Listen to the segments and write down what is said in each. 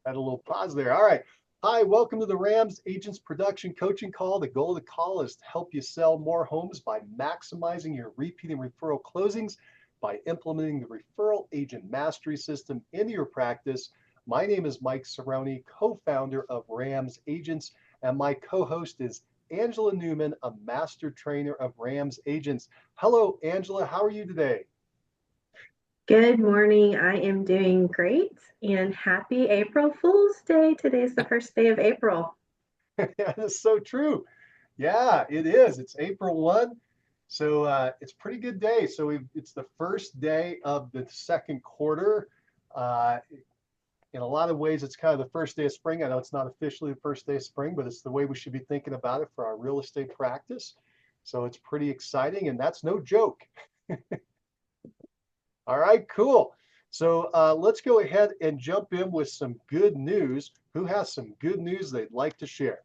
Had a little pause there. All right. Hi, welcome to the RAMS Agents Production Coaching Call. The goal of the call is to help you sell more homes by maximizing your repeat and referral closings by implementing the referral agent mastery system into your practice. My name is Mike Cerrone, co-founder of RAMS Agents, and my co-host is Angela Newman, a master trainer of RAMS Agents. Hello, Angela. How are you today? Good morning. I am doing great and happy April Fool's Day. Today's the first day of April. That's so true. Yeah, it is. It's April 1. So it's a pretty good day. So it's the first day of the second quarter. Uh, in a lot of ways, it's kind of the first day of spring. I know it's not officially the first day of spring, but it's the way we should be thinking about it for our real estate practice. So it's pretty exciting, and that's no joke. All right, cool. So let's go ahead and jump in with some good news. Who has some good news they'd like to share?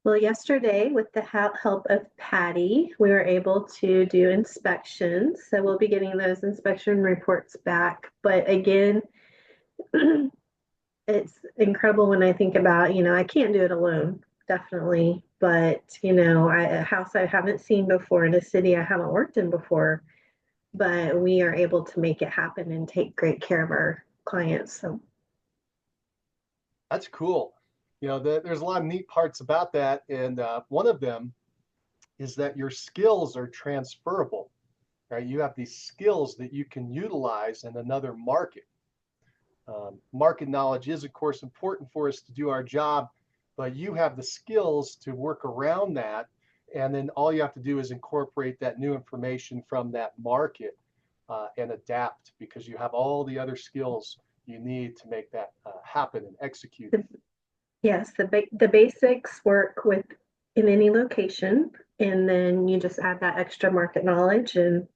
Well, yesterday, with the help of Patty, we were able to do inspections. So we'll be getting those inspection reports back. But again, it's incredible when I think about, I can't do it alone, definitely. But, a house I haven't seen before in a city I haven't worked in before, but we are able to make it happen and take great care of our clients. So, That's cool. There's a lot of neat parts about that, and one of them is that your skills are transferable, right? You have these skills that you can utilize in another market. Market knowledge is, of course, important for us to do our job, but you have the skills to work around that, and then all you have to do is incorporate that new information from that market and adapt because you have all the other skills you need to make that happen and execute. the, yes, the basics work with in any location, and then you just add that extra market knowledge, and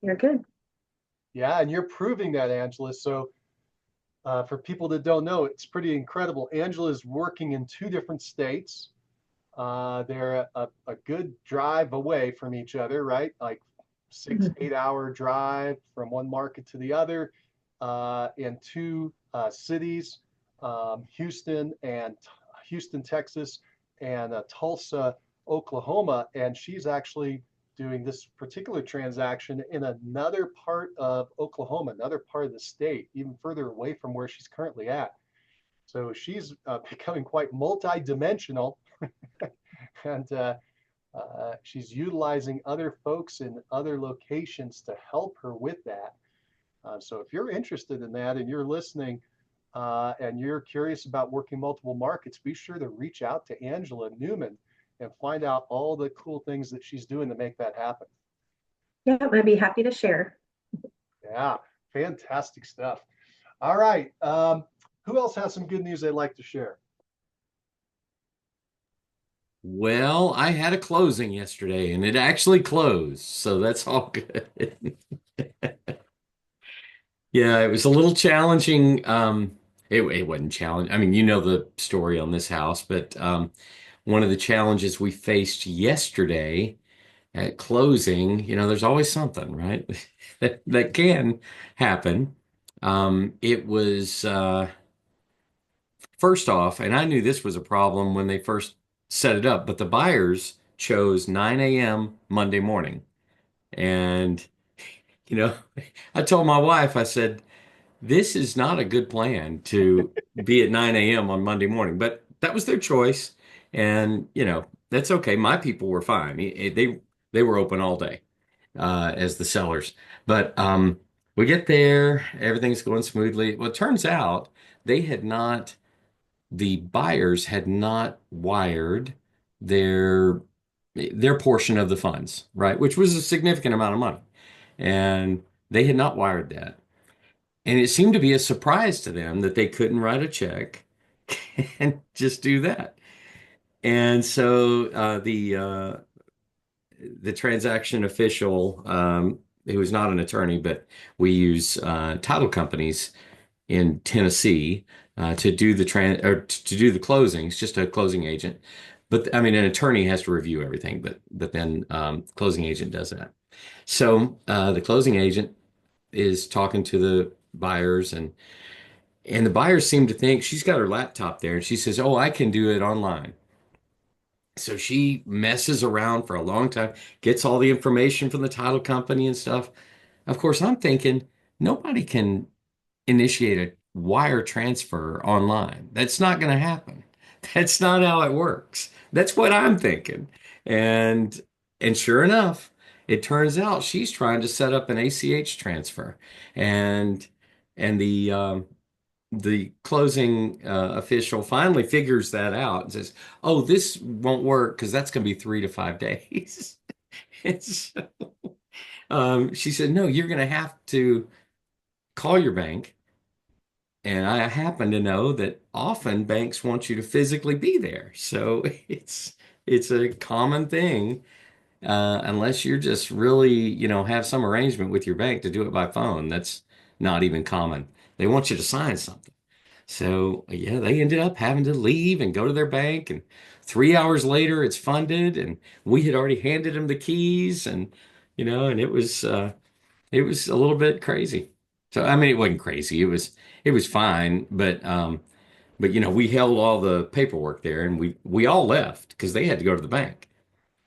you're good. Yeah, and you're proving that, Angela. So for people that don't know, it's pretty incredible. Angela is working in two different states. They're a good drive away from each other, right? Like 6, Mhm. 8 hour drive from one market to the other in two cities, Houston, Texas, and Tulsa, Oklahoma. And she's actually doing this particular transaction in another part of Oklahoma, another part of the state, even further away from where she's currently at. So she's becoming quite multi-dimensional, and she's utilizing other folks in other locations to help her with that. So if you're interested in that and you're listening and you're curious about working multiple markets, be sure to reach out to Angela Newman and find out all the cool things that she's doing to make that happen. Yeah, I'd be happy to share. Yeah, fantastic stuff. All right. Who else has some good news they'd like to share? Well, I had a closing yesterday and it actually closed, so that's all good. Yeah, it was a little challenging. It wasn't challenging. I mean, you know the story on this house, but one of the challenges we faced yesterday at closing, there's always something, right? that can happen. It was first off, and I knew this was a problem when they first set it up, but the buyers chose 9 a.m. Monday morning. And, you know, I told my wife, I said, this is not a good plan to be at 9 a.m. on Monday morning, but that was their choice. And, that's okay. My people were fine. They were open all day, as the sellers. But we get there, everything's going smoothly. Well, it turns out they had not the buyers had not wired their their portion of the funds, right? Which was a significant amount of money. And they had not wired that. And it seemed to be a surprise to them that they couldn't write a check and just do that. And so the transaction official, who was not an attorney, but we use title companies in Tennessee to do to do the closings, just a closing agent. But I mean, an attorney has to review everything, but then closing agent does that. So the closing agent is talking to the buyers, and the buyers seem to think she's got her laptop there, and she says, "Oh, I can do it online." So she messes around for a long time, gets all the information from the title company and stuff. Of course, I'm thinking nobody can initiate a wire transfer online. That's not going to happen. That's not how it works. That's what I'm thinking. And and sure enough, it turns out she's trying to set up an ACH transfer. And and the closing official finally figures that out and says, "Oh, this won't work because that's going to be 3 to 5 days." And so, she said, "No, you're going to have to call your bank." And I happen to know that often banks want you to physically be there. So it's a common thing, unless you're just really, have some arrangement with your bank to do it by phone. That's not even common. They want you to sign something. So yeah, they ended up having to leave and go to their bank, and 3 hours later it's funded, and we had already handed them the keys, and and it was a little bit crazy. So I mean, it wasn't crazy. It was fine, but we held all the paperwork there, and we all left because they had to go to the bank,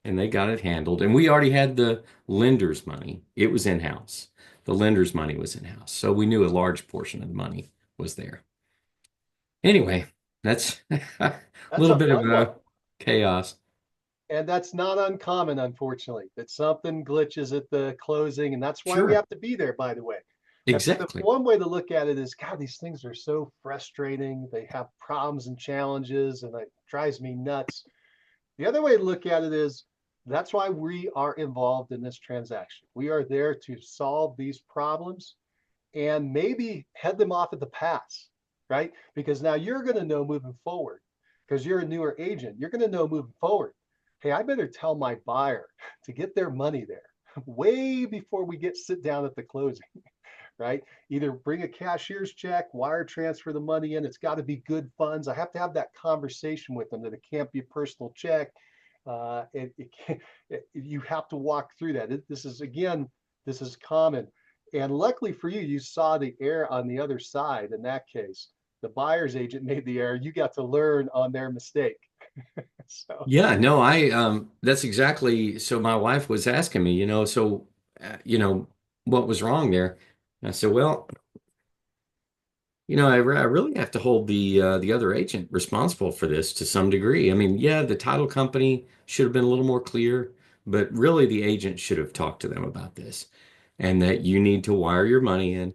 and they got it handled. And we already had the lender's money. It was in-house. The lender's money was in-house, so we knew a large portion of the money was there. Anyway, that's a That's little a bit of fun one. chaos. And that's not uncommon, unfortunately, that something glitches at the closing. And that's why we Sure, have to be there, by the way. And the exactly. one way to look at it is, God, these things are so frustrating. They have problems and challenges, and it drives me nuts. The other way to look at it is, that's why we are involved in this transaction. We are there to solve these problems and maybe head them off at the pass, right? Because now you're going to know moving forward, because you're a newer agent, you're going to know moving forward, hey, I better tell my buyer to get their money there way before we sit down at the closing, right? Either bring a cashier's check, wire transfer the money in. It's got to be good funds. I have to have that conversation with them that it can't be a personal check. It can't, you have to walk through that. This is, again, this is common. And luckily for you, you saw the error on the other side. In that case, the buyer's agent made the error. You got to learn on their mistake. So Yeah, no, I that's exactly so my wife was asking me, so what was wrong there? And I said, well, I really have to hold the other agent responsible for this to some degree. I mean, yeah, the title company should have been a little more clear, but really the agent should have talked to them about this and that you need to wire your money in.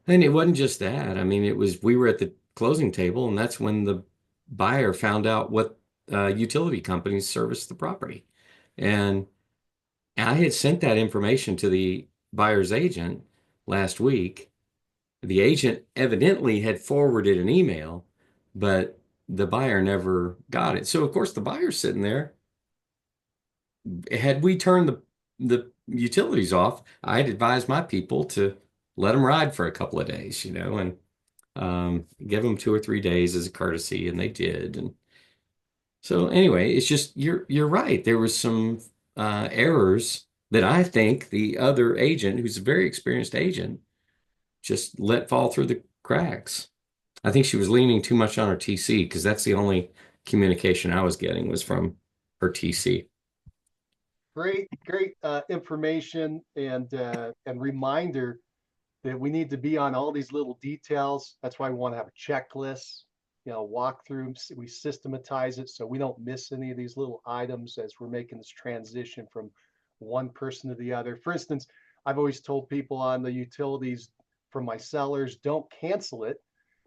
And it wasn't just that. I mean, we were at the closing table, and that's when the buyer found out what utility companies service the property. And I had sent that information to the buyer's agent last week. The agent evidently had forwarded an email, but the buyer never got it. So, of course, the buyer's sitting there. Had we turned the utilities off, I'd advise my people to let them ride for a couple of days, and give them 2 or 3 days as a courtesy, and they did. And so anyway, it's just you're right. There was some errors that I think the other agent, who's a very experienced agent, just let fall through the cracks. I think she was leaning too much on her TC because that's the only communication I was getting was from her TC. great information and reminder that we need to be on all these little details. That's why we want to have a checklist, walk through. We systematize it so we don't miss any of these little items as we're making this transition from one person to the other. For instance, I've always told people on the utilities from my sellers, don't cancel it.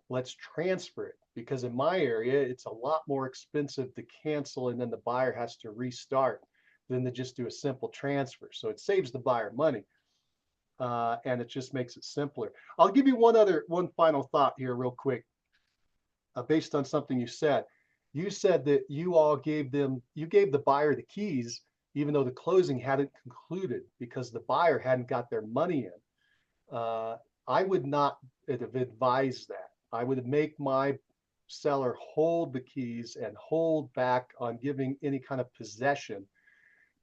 Let's transfer it, because in my area, it's a lot more expensive to cancel and then the buyer has to restart than to just do a simple transfer. So it saves the buyer money. And it just makes it simpler. I'll give you one final thought here real quick, based on something you said. You said that you gave the buyer the keys, even though the closing hadn't concluded because the buyer hadn't got their money in. I would not have advised that. I would make my seller hold the keys and hold back on giving any kind of possession,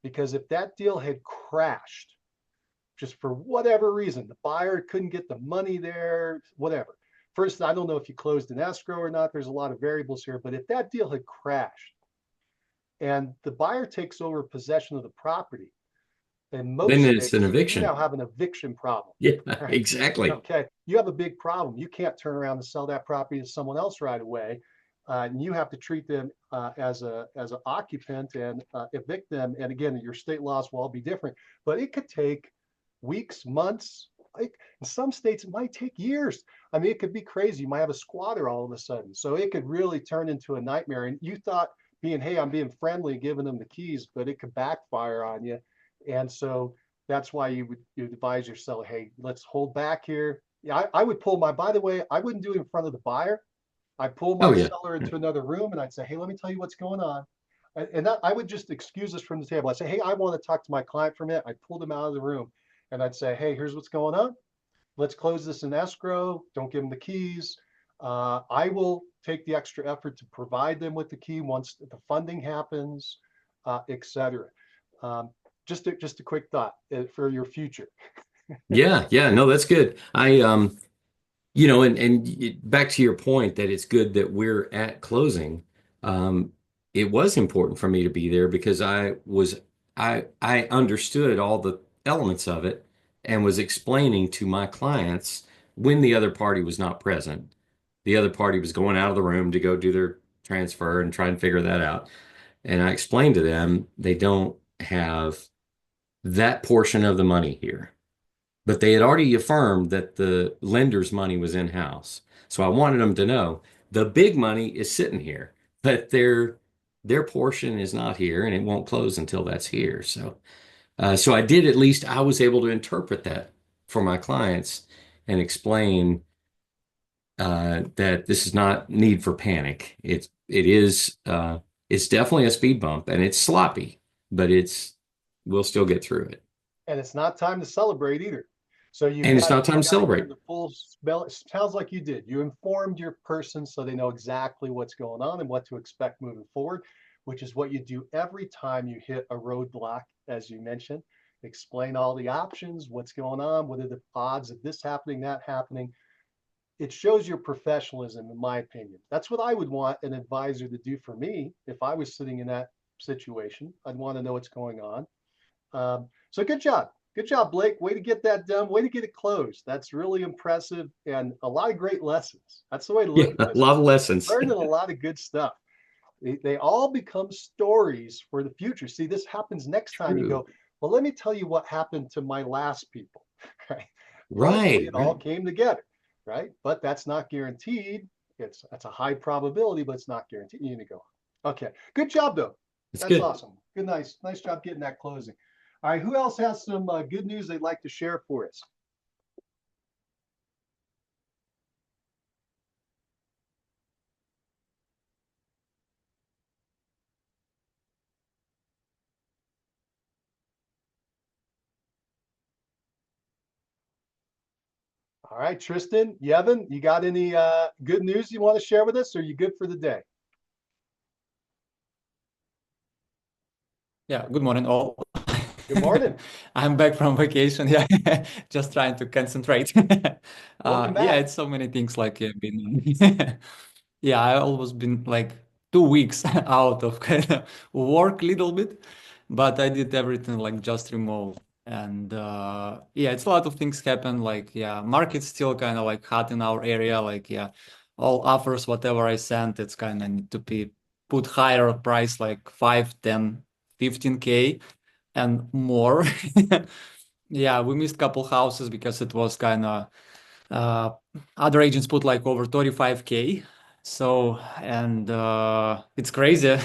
because if that deal had crashed just for whatever reason, the buyer couldn't get the money there, whatever. First, I don't know if you closed an escrow or not. There's a lot of variables here, but if that deal had crashed and the buyer takes over possession of the property, in Then most it's an states, you now eviction. have an eviction problem. Yeah, Right? exactly. Okay, you have a big problem. You can't turn around and sell that property to someone else right away, and you have to treat them as an occupant and evict them. And again, your state laws will all be different, but it could take weeks, months. Like in some states, it might take years. I mean, it could be crazy. You might have a squatter all of a sudden, so it could really turn into a nightmare. And you thought being, hey, I'm being friendly, giving them the keys, but it could backfire on you. And so that's why you advise your seller, hey, let's hold back here. Yeah, I would pull my, by the way, I wouldn't do it in front of the buyer. I pull Oh my yeah. seller into another room and I'd say, hey, let me tell you what's going on. And that, I would just excuse us from the table. I'd say, hey, I want to talk to my client for a minute. I'd pull them out of the room and I'd say, hey, here's what's going on. Let's close this in escrow. Don't give them the keys. I will take the extra effort to provide them with the key once the funding happens, et cetera. Um, just a quick thought for your future. Yeah, yeah, no, that's good. And back to your point that it's good that we're at closing. Um, it was important for me to be there because I understood all the elements of it and was explaining to my clients when the other party was not present. The other party was going out of the room to go do their transfer and try and figure that out. And I explained to them they don't have that portion of the money here. But they had already affirmed that the lender's money was in-house. So I wanted them to know the big money is sitting here, but their portion is not here and it won't close until that's here. So I did, at least I was able to interpret that for my clients and explain that this is not need for panic. It's definitely a speed bump and it's sloppy, but we'll still get through it. And it's not time to celebrate either. So And it's not time you to got to give celebrate. them the full spell. It sounds like you did. You informed your person so they know exactly what's going on and what to expect moving forward, which is what you do every time you hit a roadblock, as you mentioned. Explain all the options, what's going on, what are the odds of this happening, that happening. It shows your professionalism, in my opinion. That's what I would want an advisor to do for me if I was sitting in that situation. I'd want to know what's going on. So good job. Good job, Blake. Way to get that done. Way to get it closed. That's really impressive and a lot of great lessons. That's the way to Yeah, look at a this. lot of lessons. Learning a lot of good stuff. They all become stories for the future. See, this happens next time you True. go, well, let me tell you what happened to my last people. Right? Luckily, Right, it all right. came together, right? But that's not guaranteed. That's a high probability, but it's not guaranteed. You need to go. Okay. Good job, though. It's That's good. awesome. Good, nice job getting that closing. All right, who else has some good news they'd like to share for us? All right, Tristan, Yevon, you got any good news you want to share with us? Or are you good for the day? Yeah, good morning, all. Good morning. I'm back from vacation. Yeah, just trying to concentrate. Welcome Yeah, back. it's so many things like been. Yeah, I always been like 2 weeks out of kind of work little bit, but I did everything like just remote. And yeah, it's a lot of things happen. Like yeah, market's still kind of like hot in our area. Like yeah, all offers, whatever I sent, it's kind of need to be put higher price, like 5, 10, 15K and more. Yeah, we missed couple houses because it was kind of uh, other agents put like over 35K. So, and it's crazy.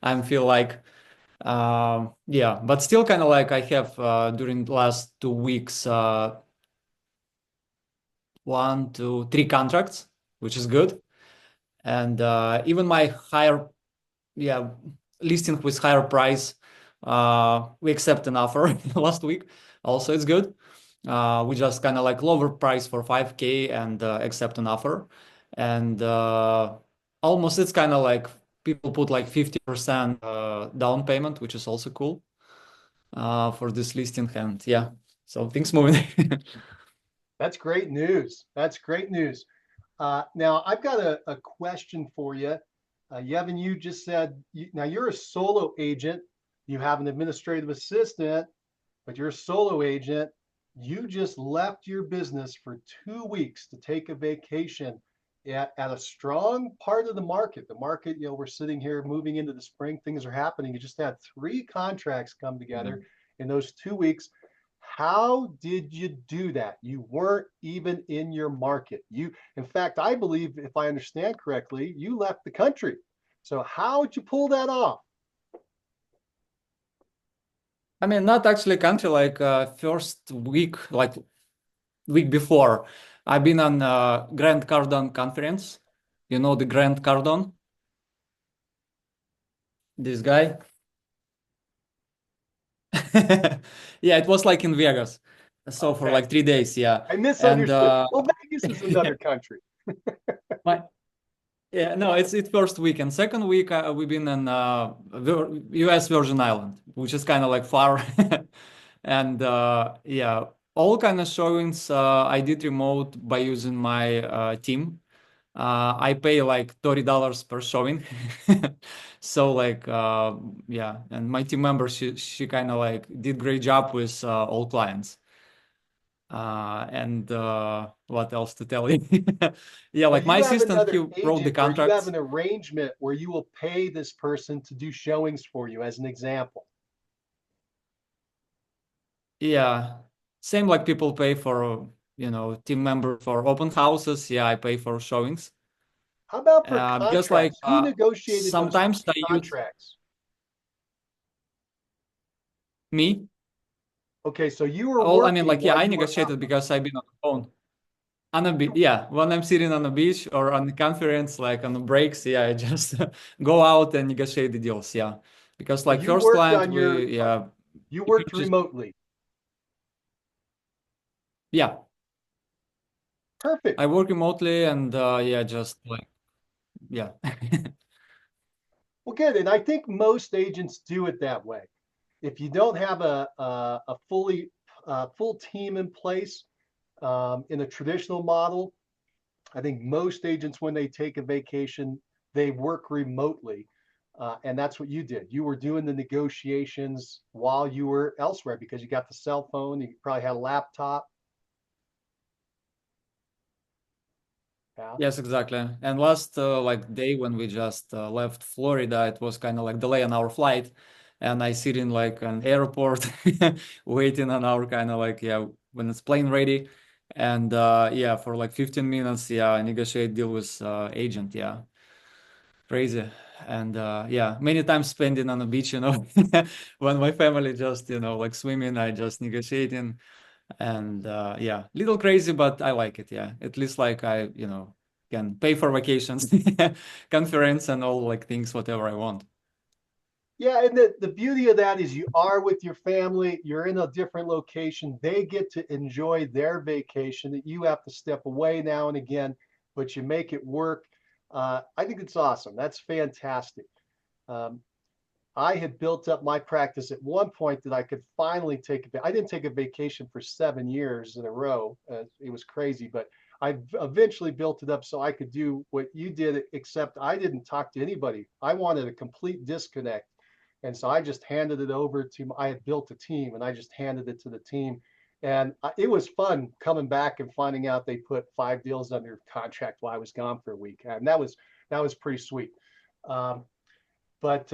I feel like, yeah, but still kind of like I have during the last 2 weeks, 1, 2, 3 contracts, which is good. And even my higher, yeah, listing with higher price, we accept an offer last week. Also, it's good. We just kind of like lower price for 5K and accept an offer. And almost it's kind of like people put like 50% down payment, which is also cool for this listing. And yeah, So things moving. That's great news. That's great news. Now, I've got a question for you. Yevon, you just said, now you're a solo agent. You have an administrative assistant, but you're a solo agent. You just left your business for 2 weeks to take a vacation at a strong part of the market. The market, we're sitting here moving into the spring, things are happening. You just had 3 contracts come together in those 2 weeks. How did you do that? You weren't even in your market. In fact, I believe, if I understand correctly, you left the country. So how did you pull that off? I mean, not actually country, like first week, like week before, I've been on Grant Cardone conference. You know the Grant Cardone? This guy? Yeah, it was like in Vegas. So for Okay. like 3 days, yeah. I And misunderstood. Well, Vegas is another country. my, yeah, no, it's first week. And second week, we've been in US Virgin Island, which is kind of like far. And yeah, all kind of showings I did remote by using my team. I pay like $30 per showing. So like yeah, and my team member, she kind of like did great job with all clients. And what else to tell you? Yeah, So like my you have assistant, he another wrote the agent, or you have contracts. an arrangement where you will pay this person to do showings for you, as an example. Yeah, same like people pay for, team member for open houses. Yeah, I pay for showings. How about for Because like contracts? Who negotiated those sometimes I use contracts? me. Okay, so you were Oh, I mean, working like, yeah, while I you were out. negotiated because I've been on the phone. On a beach, yeah. When I'm sitting on a beach or on the conference, like on the breaks, yeah, I just go out and negotiate the deals, yeah. Because So like you first worked client, on your, we yeah, you you worked just remotely. yeah, Perfect. I work remotely and yeah, just like yeah. Well, good. And I think most agents do it that way. If you don't have a full team in place in a traditional model, I think most agents, when they take a vacation, they work remotely. And that's what you did. You were doing the negotiations while you were elsewhere because you got the cell phone, you probably had a laptop. Yeah. Yes, exactly. And last like day when we just left Florida, it was kind of like delay on our flight, and I sit in like an airport waiting on our kind of like yeah when it's plane ready, and yeah for like 15 minutes yeah I negotiate deal with agent yeah crazy and yeah many times spending on the beach when my family just like swimming I just negotiating and yeah little crazy but I like it yeah at least like I can pay for vacations conference and all like things whatever I want. Yeah, and the beauty of that is you are with your family, you're in a different location. They get to enjoy their vacation that you have to step away now and again, but you make it work. I think it's awesome. That's fantastic. Um, I had built up my practice at one point that I could finally I didn't take a vacation for 7 years in a row. It was crazy, but I eventually built it up so I could do what you did, except I didn't talk to anybody. I wanted a complete disconnect. And so I just handed it over I had built a team and I just handed it to the team. And it was fun coming back and finding out they put 5 deals under contract while I was gone for a week. And that was pretty sweet. Um, but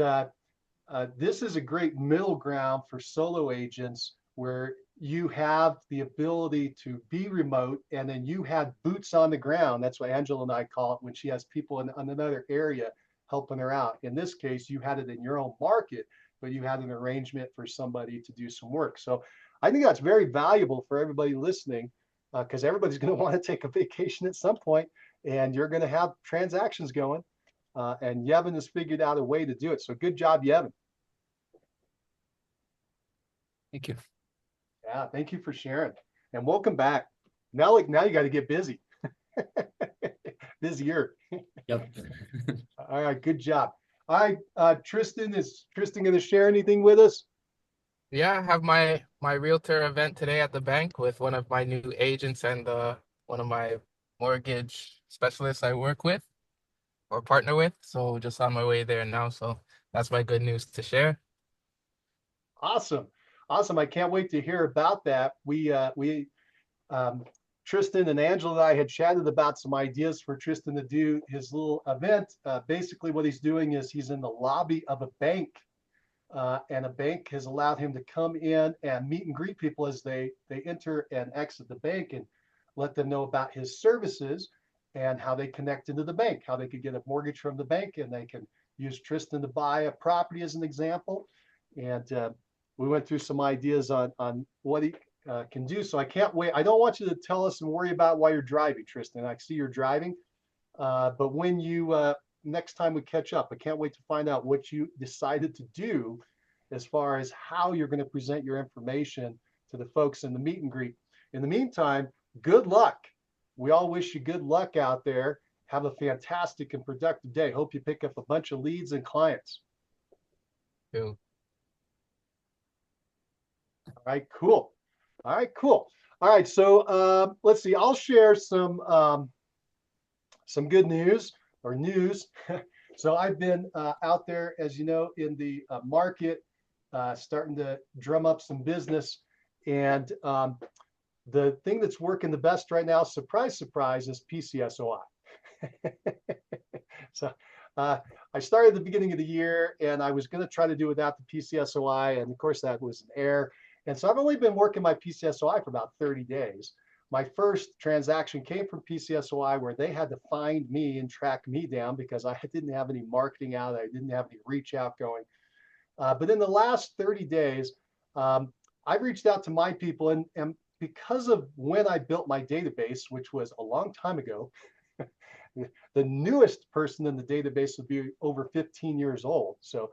this is a great middle ground for solo agents where you have the ability to be remote and then you had boots on the ground. That's what Angela and I call it when she has people in another area helping her out. In this case, you had it in your own market, but you had an arrangement for somebody to do some work. So I think that's very valuable for everybody listening because everybody's going to want to take a vacation at some point and you're going to have transactions going. And Yevon has figured out a way to do it. So good job, Yevon. Thank you. Yeah, thank you for sharing. And welcome back. Now you got to get busy. Busier. Yep. All right, good job. All right, Tristan, is Tristan going to share anything with us? Yeah, I have my my realtor event today at the bank with one of my new agents and one of my mortgage specialists I work with or partner with. So just on my way there now. So that's my good news to share. Awesome. Awesome. I can't wait to hear about that. Um, Tristan and Angela and I had chatted about some ideas for Tristan to do his little event. Basically, what he's doing is he's in the lobby of a bank, and a bank has allowed him to come in and meet and greet people as they enter and exit the bank, and let them know about his services and how they connect into the bank, how they could get a mortgage from the bank, and they can use Tristan to buy a property as an example. And we went through some ideas on what he can do. So I can't wait. I don't want you to tell us and worry about why you're driving, Tristan. I see you're driving, but when you next time we catch up, I can't wait to find out what you decided to do as far as how you're going to present your information to the folks in the meet and greet. In the meantime, good luck. We all wish you good luck out there. Have a fantastic and productive day. Hope you pick up a bunch of leads and clients. Cool. All right, cool. All right, cool. All right, so let's see. I'll share some good news or news. So I've been out there, as you know, in the market, starting to drum up some business. And the thing that's working the best right now, surprise, surprise, is PCSOI. So I started at the beginning of the year, and I was going to try to do without the PCSOI. And of course, that was an error. And so I've only been working my PCSOI for about 30 days. My first transaction came from PCSOI, where they had to find me and track me down because I didn't have any marketing out. I didn't have any reach out going. But in the last 30 days, I've reached out to my people, and because of when I built my database, which was a long time ago, the newest person in the database would be over 15 years old. So,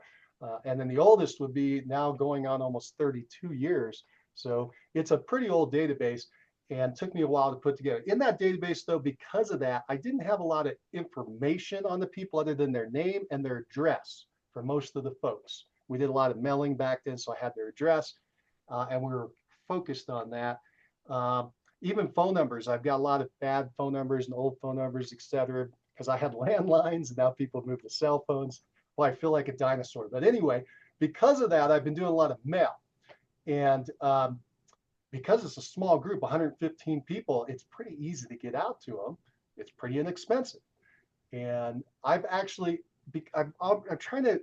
and then the oldest would be now going on almost 32 years. So it's a pretty old database, and took me a while to put together. In that database, though, because of that, I didn't have a lot of information on the people other than their name and their address for most of the folks. We did a lot of mailing back then, so I had their address, and we were focused on that. Even phone numbers, I've got a lot of bad phone numbers and old phone numbers, et cetera, because I had landlines, and now people have moved to cell phones. Well, I feel like a dinosaur. But anyway, because of that, I've been doing a lot of mail. And because it's a small group, 115 people, it's pretty easy to get out to them. It's pretty inexpensive. And I'm trying to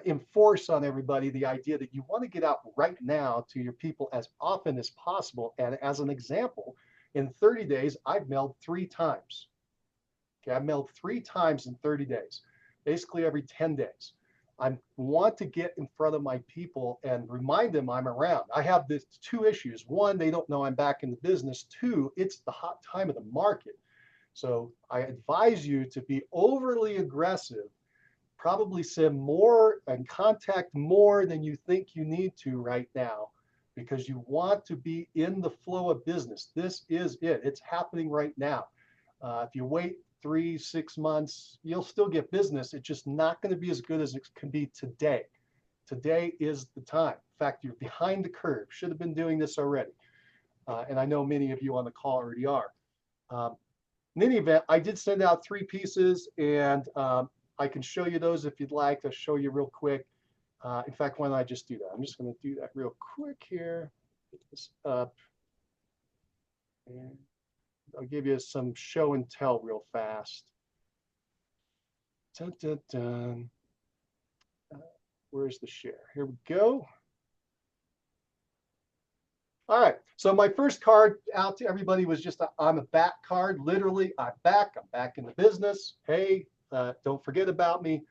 enforce on everybody the idea that you want to get out right now to your people as often as possible. And as an example, in 30 days, I've mailed 3 times. Okay, I've mailed 3 times in 30 days, basically every 10 days. I want to get in front of my people and remind them I'm around. I have this 2 issues. 1, they don't know I'm back in the business. 2, it's the hot time of the market. So I advise you to be overly aggressive. Probably send more and contact more than you think you need to right now, because you want to be in the flow of business. This is it. It's happening right now. If you wait 3-6 months, you'll still get business. It's just not going to be as good as it can be today. Today is the time. In fact, you're behind the curve. Should have been doing this already. And I know many of you on the call already are. In any event, I did send out 3 pieces, and I can show you those if you'd like. I'll show you real quick. In fact, why don't I just do that? I'm just going to do that real quick here. Get this up. And I'll give you some show and tell real fast. Dun, dun, dun. Where's the share? Here we go. All right, so my first card out to everybody was just I'm a back card. Literally, I'm back in the business. Hey, don't forget about me.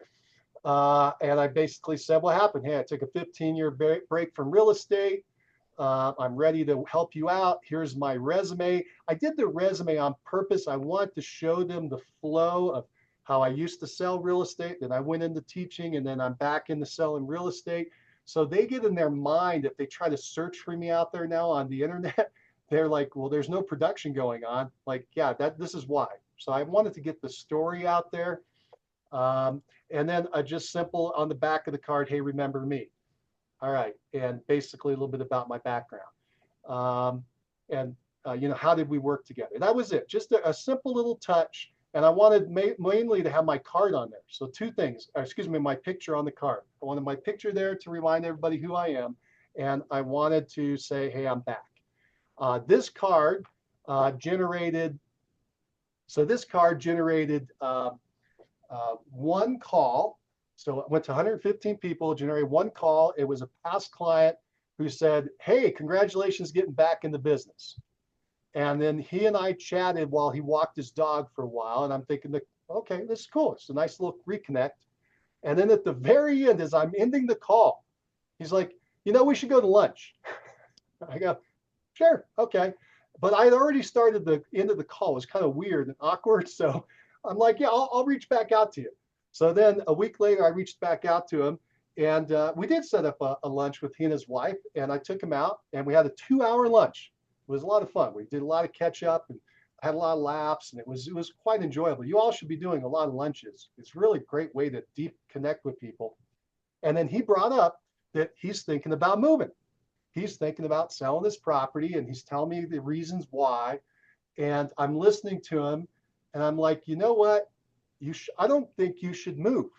And I basically said what happened. Hey, I took a 15-year break from real estate. I'm ready to help you out. Here's my resume. I did the resume on purpose. I want to show them the flow of how I used to sell real estate. Then I went into teaching, and then I'm back into selling real estate. So they get in their mind, if they try to search for me out there now on the internet, they're like, well, there's no production going on. Like, yeah, this is why. So I wanted to get the story out there. And then just simple on the back of the card, hey, remember me. All right. And basically a little bit about my background. And how did we work together? That was it. Just a simple little touch. And I wanted mainly to have my card on there. So two things, excuse me, my picture on the card. I wanted my picture there to remind everybody who I am. And I wanted to say, hey, I'm back. This card generated one call. So it went to 115 people, generated one call. It was a past client who said, hey, congratulations getting back in the business. And then he and I chatted while he walked his dog for a while. And I'm thinking, okay, this is cool. It's a nice little reconnect. And then at the very end, as I'm ending the call, he's like, we should go to lunch. I go, sure, okay. But I had already started the end of the call. It was kind of weird and awkward. So I'm like, yeah, I'll reach back out to you. So then a week later, I reached back out to him. And we did set up a lunch with he and his wife. And I took him out and we had a 2-hour lunch. It was a lot of fun. We did a lot of catch up and had a lot of laughs, and it was quite enjoyable. You all should be doing a lot of lunches. It's really a great way to deep connect with people. And then he brought up that he's thinking about moving. He's thinking about selling this property, and he's telling me the reasons why. And I'm listening to him, and I'm like, you know what? I don't think you should move.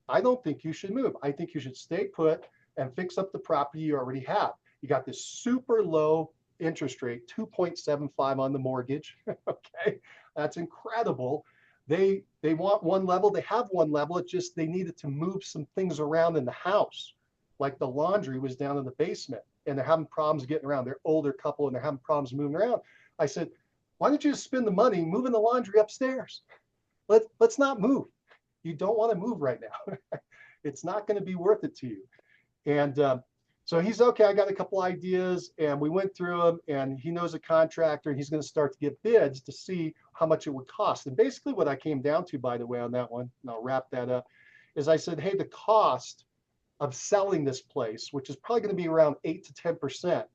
I don't think you should move. I think you should stay put and fix up the property you already have. You got this super low interest rate, 2.75 on the mortgage. Okay, that's incredible. They want one level. They have one level. It's just they needed to move some things around in the house, like the laundry was down in the basement, and they're having problems getting around. They're older couple and they're having problems moving around. I said, why don't you just spend the money moving the laundry upstairs? Let's not move. You don't want to move right now. It's not going to be worth it to you. And so he's okay. I got a couple ideas, and we went through them, and he knows a contractor, and he's going to start to get bids to see how much it would cost. And basically what I came down to, by the way, on that one, and I'll wrap that up, is I said, hey, the cost of selling this place, which is probably going to be around 8 to 10%.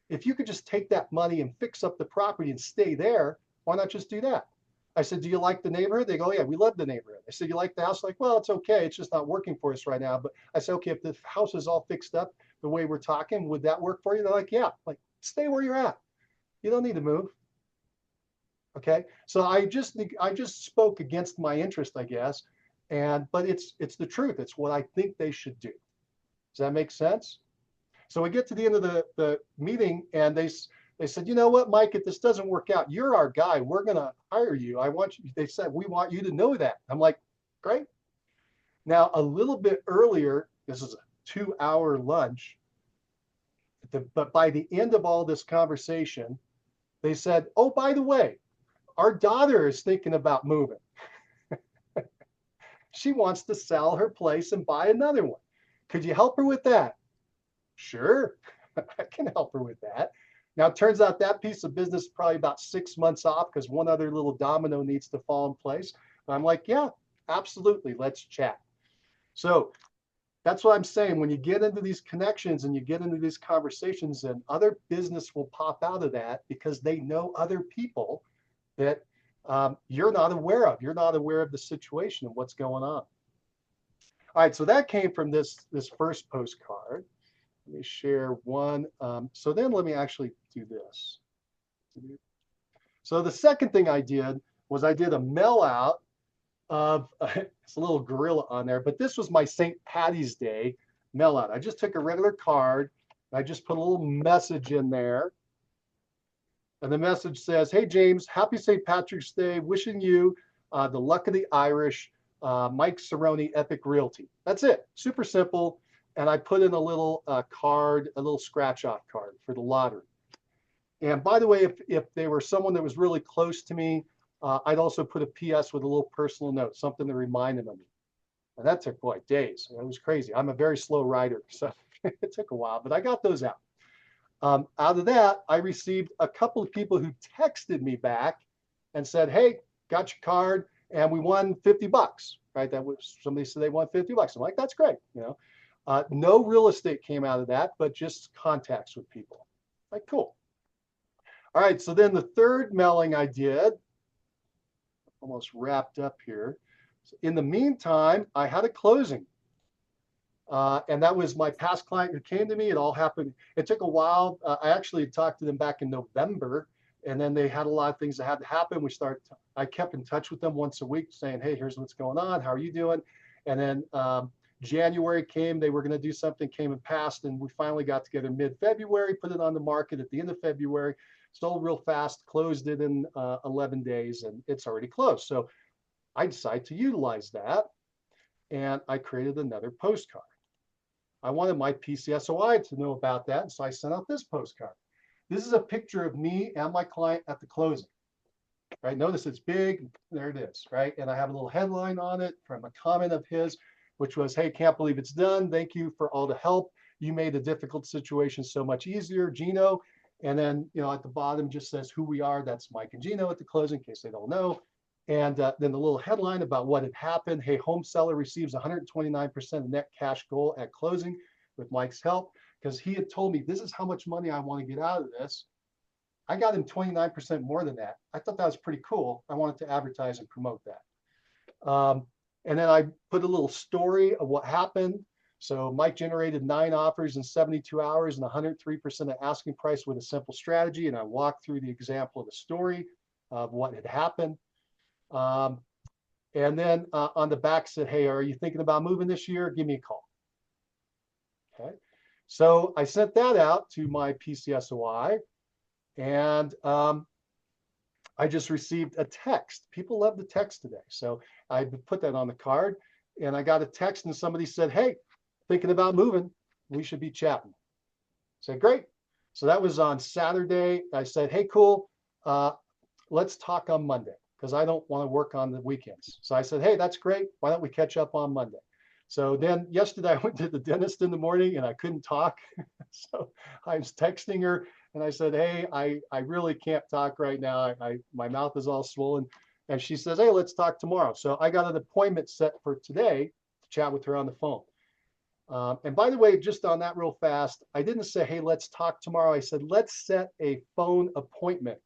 If you could just take that money and fix up the property and stay there, why not just do that? I said, do you like the neighborhood? They go, yeah, we love the neighborhood. I said, you like the house? Like, well, it's okay. It's just not working for us right now. But I said, okay, if the house is all fixed up the way we're talking, would that work for you? They're like, yeah, like stay where you're at. You don't need to move. Okay. So I just spoke against my interest, I guess. But it's the truth. It's what I think they should do. Does that make sense? So we get to the end of the meeting, and they said, you know what, Mike, if this doesn't work out, you're our guy. We're going to hire you. They said, we want you to know that. I'm like, great. Now, a little bit earlier, this is a 2-hour lunch, but by the end of all this conversation, they said, oh, by the way, our daughter is thinking about moving. She wants to sell her place and buy another one. Could you help her with that? Sure, I can help her with that. Now, it turns out that piece of business is probably about 6 months off because one other little domino needs to fall in place. And I'm like, yeah, absolutely. Let's chat. So that's what I'm saying. When you get into these connections and you get into these conversations, and other business will pop out of that because they know other people that you're not aware of. You're not aware of the situation and what's going on. All right, so that came from this first postcard. Let me share one. So then let me actually do this. So the second thing I did was I did a mail out of, it's a little gorilla on there, but this was my St. Patty's Day mail out. I just took a regular card. I just put a little message in there. And the message says, hey, James, happy St. Patrick's Day. Wishing you the luck of the Irish, Mike Cerrone, Epic Realty. That's it. Super simple. And I put in a little card, a little scratch off card for the lottery. And by the way, if they were someone that was really close to me, I'd also put a PS with a little personal note, something to remind them of me. And that took, boy, days. It was crazy. I'm a very slow writer, so it took a while, but I got those out. Out of that, I received a couple of people who texted me back and said, hey, got your card, and we won $50, right? That was, somebody said they won $50. I'm like, that's great, you know. No real estate came out of that, but just contacts with people. Like, cool. All right, so then the third mailing I did, almost wrapped up here. So in the meantime, I had a closing. And that was my past client who came to me. It all happened. It took a while. I actually talked to them back in November, and then they had a lot of things that had to happen. I kept in touch with them once a week saying, hey, here's what's going on. How are you doing? And then January came, they were going to do something, came and passed. And we finally got together mid-February, put it on the market at the end of February, sold real fast, closed it in 11 days, and it's already closed. So I decided to utilize that, and I created another postcard. I wanted my PCSOI to know about that, so I sent out this postcard. This is a picture of me and my client at the closing, right? Notice it's big, there it is, right? And I have a little headline on it from a comment of his, which was, hey, can't believe it's done. Thank you for all the help. You made a difficult situation so much easier, Gino. And then, at the bottom just says who we are. That's Mike and Gino at the closing, in case they don't know. And then the little headline about what had happened. Hey, home seller receives 129% of net cash goal at closing with Mike's help, because he had told me this is how much money I want to get out of this. I got him 29% more than that. I thought that was pretty cool. I wanted to advertise and promote that. And then I put a little story of what happened. So Mike generated 9 offers in 72 hours and 103% of asking price with a simple strategy. And I walked through the example of the story of what had happened. And then on the back said, hey, are you thinking about moving this year? Give me a call. Okay. So I sent that out to my PCSOI, and I just received a text. People love the text today. So I put that on the card, and I got a text, and somebody said, hey, thinking about moving, we should be chatting. I said, great. So that was on Saturday. I said, hey, cool. Let's talk on Monday, because I don't want to work on the weekends. So I said, hey, that's great. Why don't we catch up on Monday? So then yesterday I went to the dentist in the morning and I couldn't talk. So I was texting her and I said, hey, I really can't talk right now. My mouth is all swollen. And she says, hey, let's talk tomorrow. So I got an appointment set for today to chat with her on the phone. And by the way, just on that real fast, I didn't say, hey, let's talk tomorrow. I said, let's set a phone appointment.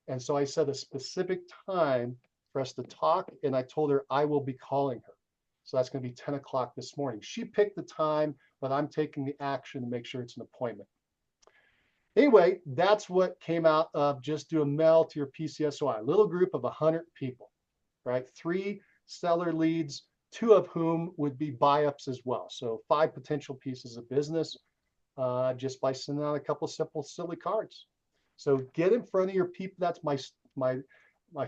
And so I set a specific time for us to talk. And I told her I will be calling her. So that's going to be 10 o'clock this morning. She picked the time, but I'm taking the action to make sure it's an appointment. Anyway, that's what came out of just do a mail to your PCSOI, a little group of 100 people, right? 3 seller leads, 2 of whom would be buy-ups as well. So 5 potential pieces of business just by sending out a couple of simple, silly cards. So get in front of your people. That's my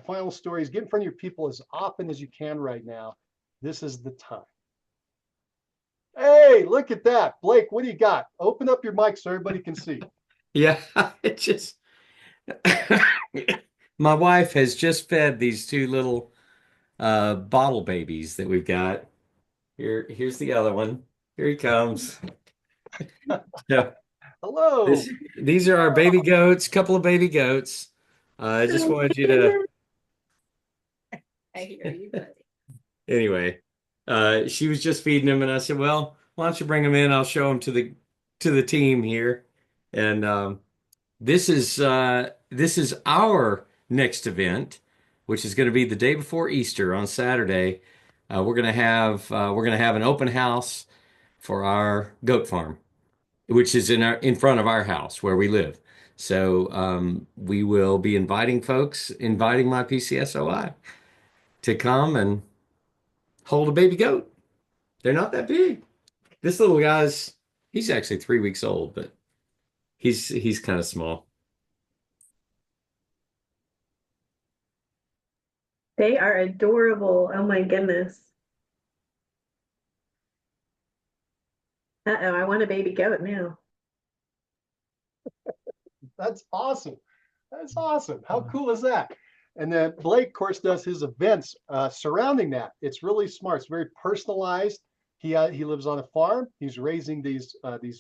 final story is get in front of your people as often as you can right now. This is the time. Hey, look at that. Blake, what do you got? Open up your mic so everybody can see. Yeah, it just my wife has just fed these 2 little bottle babies that we've got. Here's the other one. Here he comes. So Hello. these are our baby goats, couple of baby goats. I just wanted you to. I hear you, buddy. Anyway, she was just feeding them, and I said, "Well, why don't you bring them in? I'll show them to the team here." And this is our next event, which is going to be the day before Easter on Saturday. We're gonna have an open house for our goat farm, which is in front of our house where we live. So we will be inviting my PCSOI to come and hold a baby goat. They're not that big. This little he's actually 3 weeks old, but he's kind of small. They are adorable. Oh my goodness. Uh-oh, I want a baby goat now. That's awesome. That's awesome. How cool is that? And then Blake, of course, does his events surrounding that. It's really smart. It's very personalized. He lives on a farm. He's raising these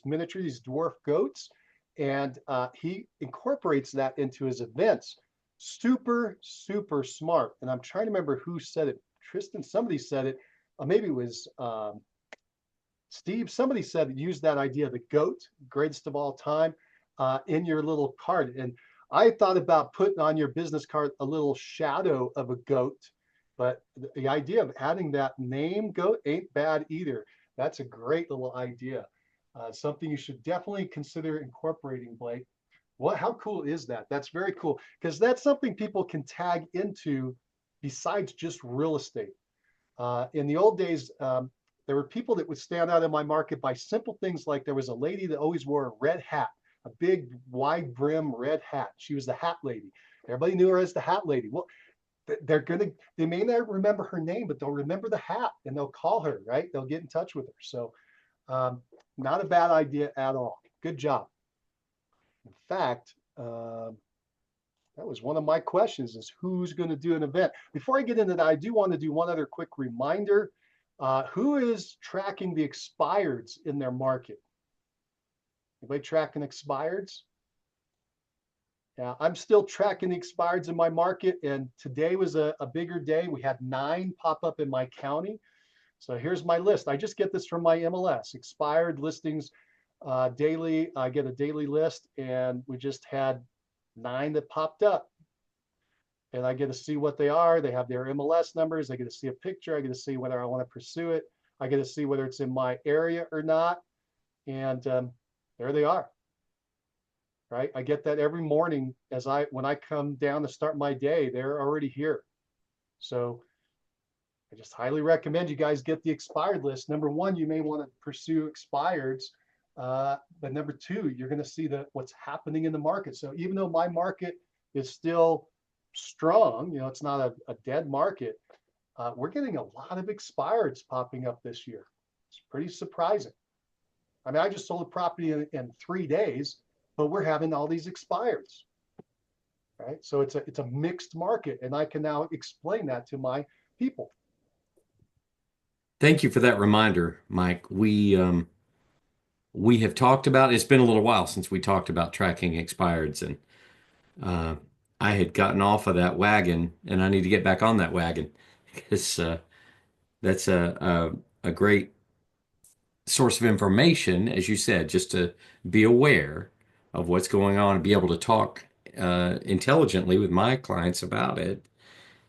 miniature, these dwarf goats, and he incorporates that into his events. Super, super smart. And I'm trying to remember who said it. Tristan, somebody said it. Maybe it was Steve. Somebody said use that idea, the goat, greatest of all time, in your little card. And I thought about putting on your business card a little shadow of a goat, but the idea of adding that name goat ain't bad either. That's a great little idea. Something you should definitely consider incorporating, Blake. How cool is that? That's very cool because that's something people can tag into besides just real estate. In the old days, there were people that would stand out in my market by simple things like there was a lady that always wore a red hat, a big wide brim red hat. She was the hat lady. Everybody knew her as the hat lady. Well, they may not remember her name, but they'll remember the hat and they'll call her, right? They'll get in touch with her. So not a bad idea at all. Good job. In fact, that was one of my questions is who's going to do an event. Before I get into that, I do want to do one other quick reminder. Who is tracking the expireds in their market? Anybody tracking expireds? Yeah, I'm still tracking the expireds in my market, and today was a bigger day. We had 9 pop up in my county. So here's my list. I just get this from my MLS, expired listings daily. I get a daily list, and we just had 9 that popped up. And I get to see what they are. They have their MLS numbers. I get to see a picture. I get to see whether I want to pursue it. I get to see whether it's in my area or not. And there they are. Right? I get that every morning when I come down to start my day, they're already here. So I just highly recommend you guys get the expired list. Number one, you may want to pursue expireds. But number two, you're going to see what's happening in the market. So even though my market is still strong, it's not a dead market, we're getting a lot of expireds popping up this year. It's pretty surprising. I mean, I just sold a property in 3 days, but we're having all these expireds, right? So it's a mixed market, and I can now explain that to my people. Thank you for that reminder, Mike. We have talked about, it's been a little while since we talked about tracking expireds, and I had gotten off of that wagon, and I need to get back on that wagon because that's a great source of information, as you said, just to be aware of what's going on and be able to talk intelligently with my clients about it,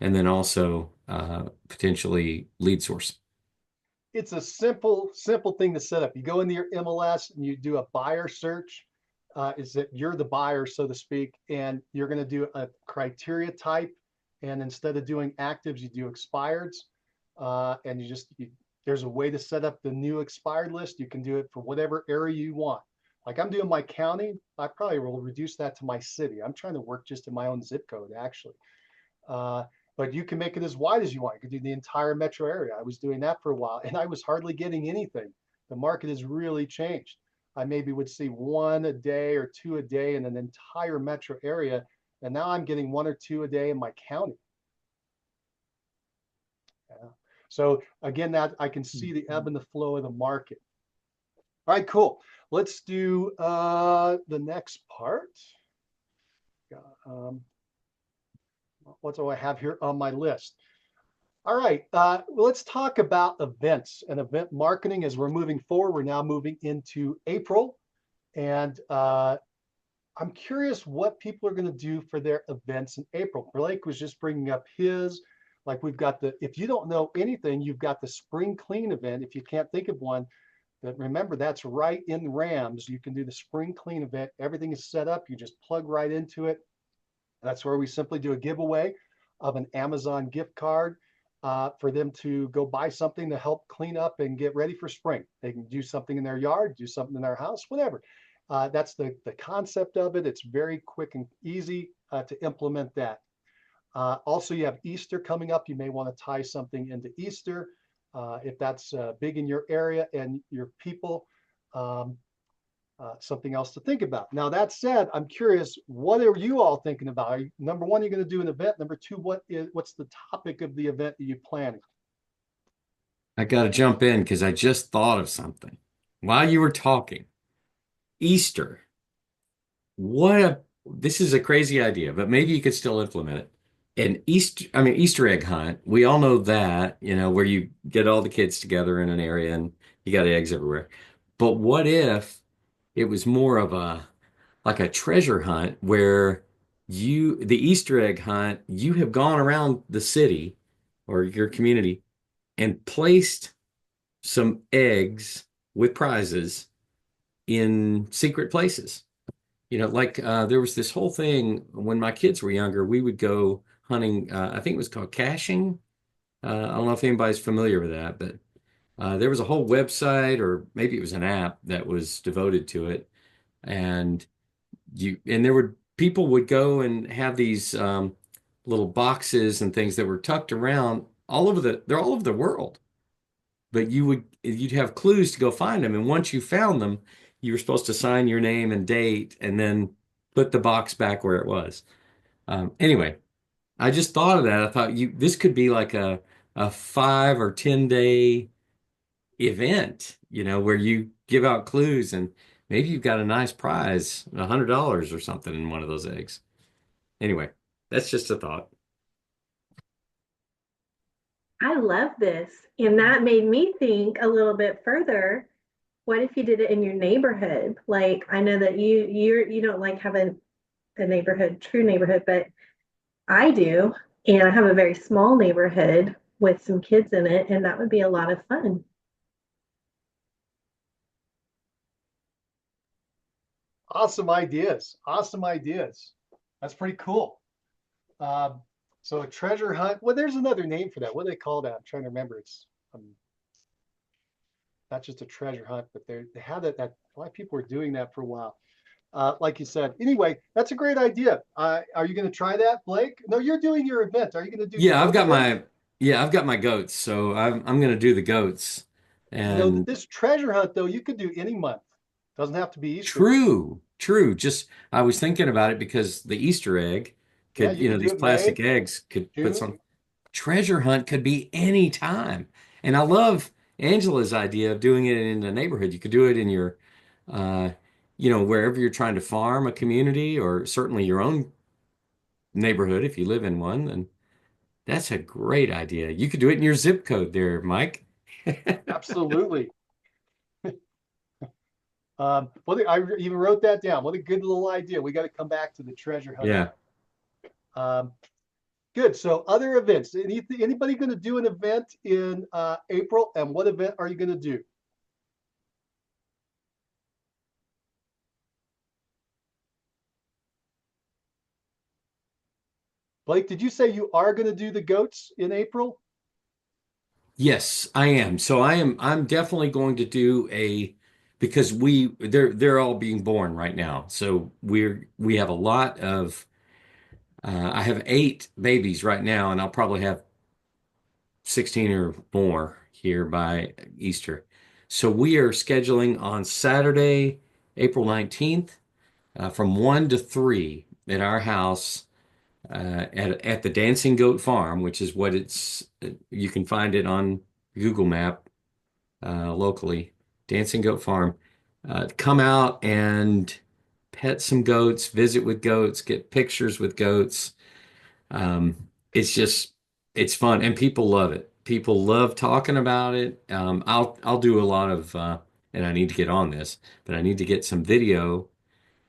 and then also potentially lead source. It's a simple thing to set up. You go into your MLS and you do a buyer search. Is that you're the buyer, so to speak, and you're going to do a criteria type. And instead of doing actives, you do expireds. And there's a way to set up the new expired list. You can do it for whatever area you want. Like I'm doing my county, I probably will reduce that to my city. I'm trying to work just in my own zip code, actually. But you can make it as wide as you want. You could do the entire metro area. I was doing that for a while, and I was hardly getting anything. The market has really changed. I maybe would see 1 a day or 2 a day in an entire metro area, and now I'm getting 1 or 2 a day in my county. Yeah. So again, that I can see the ebb and the flow of the market. All right, cool. Let's do the next part. What do I have here on my list? All right, let's talk about events and event marketing as we're moving forward. We're now moving into April, and I'm curious what people are going to do for their events in April. Blake was just bringing up his, like we've got if you don't know anything, you've got the spring clean event. If you can't think of one, remember that's right in RAMS. You can do the spring clean event. Everything is set up. You just plug right into it. That's where we simply do a giveaway of an Amazon gift card for them to go buy something to help clean up and get ready for spring. They can do something in their yard, do something in their house, whatever. That's the concept of it. It's very quick and easy to implement that. Also, you have Easter coming up. You may want to tie something into Easter if that's big in your area and your people. Something else to think about. Now, that said, I'm curious, what are you all thinking about? Number one, you're going to do an event. Number two, what's the topic of the event that you're planning? I got to jump in because I just thought of something while you were talking. Easter. This is a crazy idea, but maybe you could still implement it. An Easter egg hunt. We all know that, where you get all the kids together in an area and you got eggs everywhere. But what if it was more of like a treasure hunt where the Easter egg hunt, you have gone around the city or your community and placed some eggs with prizes in secret places. Like there was this whole thing when my kids were younger, we would go hunting. I think it was called caching. I don't know if anybody's familiar with that, but there was a whole website, or maybe it was an app that was devoted to it. And there would people would go and have these little boxes and things that were tucked around they're all over the world. But you'd have clues to go find them. And once you found them, you were supposed to sign your name and date and then put the box back where it was. Anyway, I just thought of that. I thought this could be like a 5 or 10 day event, where you give out clues and maybe you've got a nice prize, $100 or something in one of those eggs. Anyway, that's just a thought. I love this. And that made me think a little bit further. What if you did it in your neighborhood? Like, I know that you don't like having a neighborhood, true neighborhood, but I do. And I have a very small neighborhood with some kids in it, and that would be a lot of fun. Awesome ideas. Awesome ideas. That's pretty cool. Um, so a treasure hunt. Well, there's another name for that. What do they call that? I'm trying to remember. It's not just a treasure hunt, but they had that. A lot of people were doing that for a while. Like you said. Anyway, that's a great idea. Are you going to try that, Blake? No, you're doing your event. Are you going to do your Yeah, own event? I've got my goats, so I'm going to do the goats. And This treasure hunt though, you could do any month. Doesn't have to be Easter. true, true. Just I was thinking about it because the Easter egg Yeah, could, you could do these it May, plastic eggs could put some June. treasure hunt could be any time. And I love Angela's idea of doing it in the neighborhood. You could do it in your, uh, wherever you're trying to farm a community or certainly your own neighborhood if you live in one. And that's a great idea. You could do it in your zip code there, Mike. Absolutely. I even wrote that down. What a good little idea. We got to come back to the treasure hunt. Yeah. Um, good. So other events. Anybody going to do an event in April? And what event are you going to do? Blake, did you say you are going to do the goats in April? Yes, I am. So I'm definitely going to do because they're all being born right now. So we have a lot of I have 8 babies right now, and I'll probably have 16 or more here by Easter. So we are scheduling on Saturday, April 19th, from 1 to 3 at our house at the Dancing Goat Farm, which is what you can find it on Google Map locally, Dancing Goat Farm. Come out and pet some goats, visit with goats, get pictures with goats. It's just it's fun and people love it. People love talking about it. I'll do a lot of and I need to get on this, but I need to get some video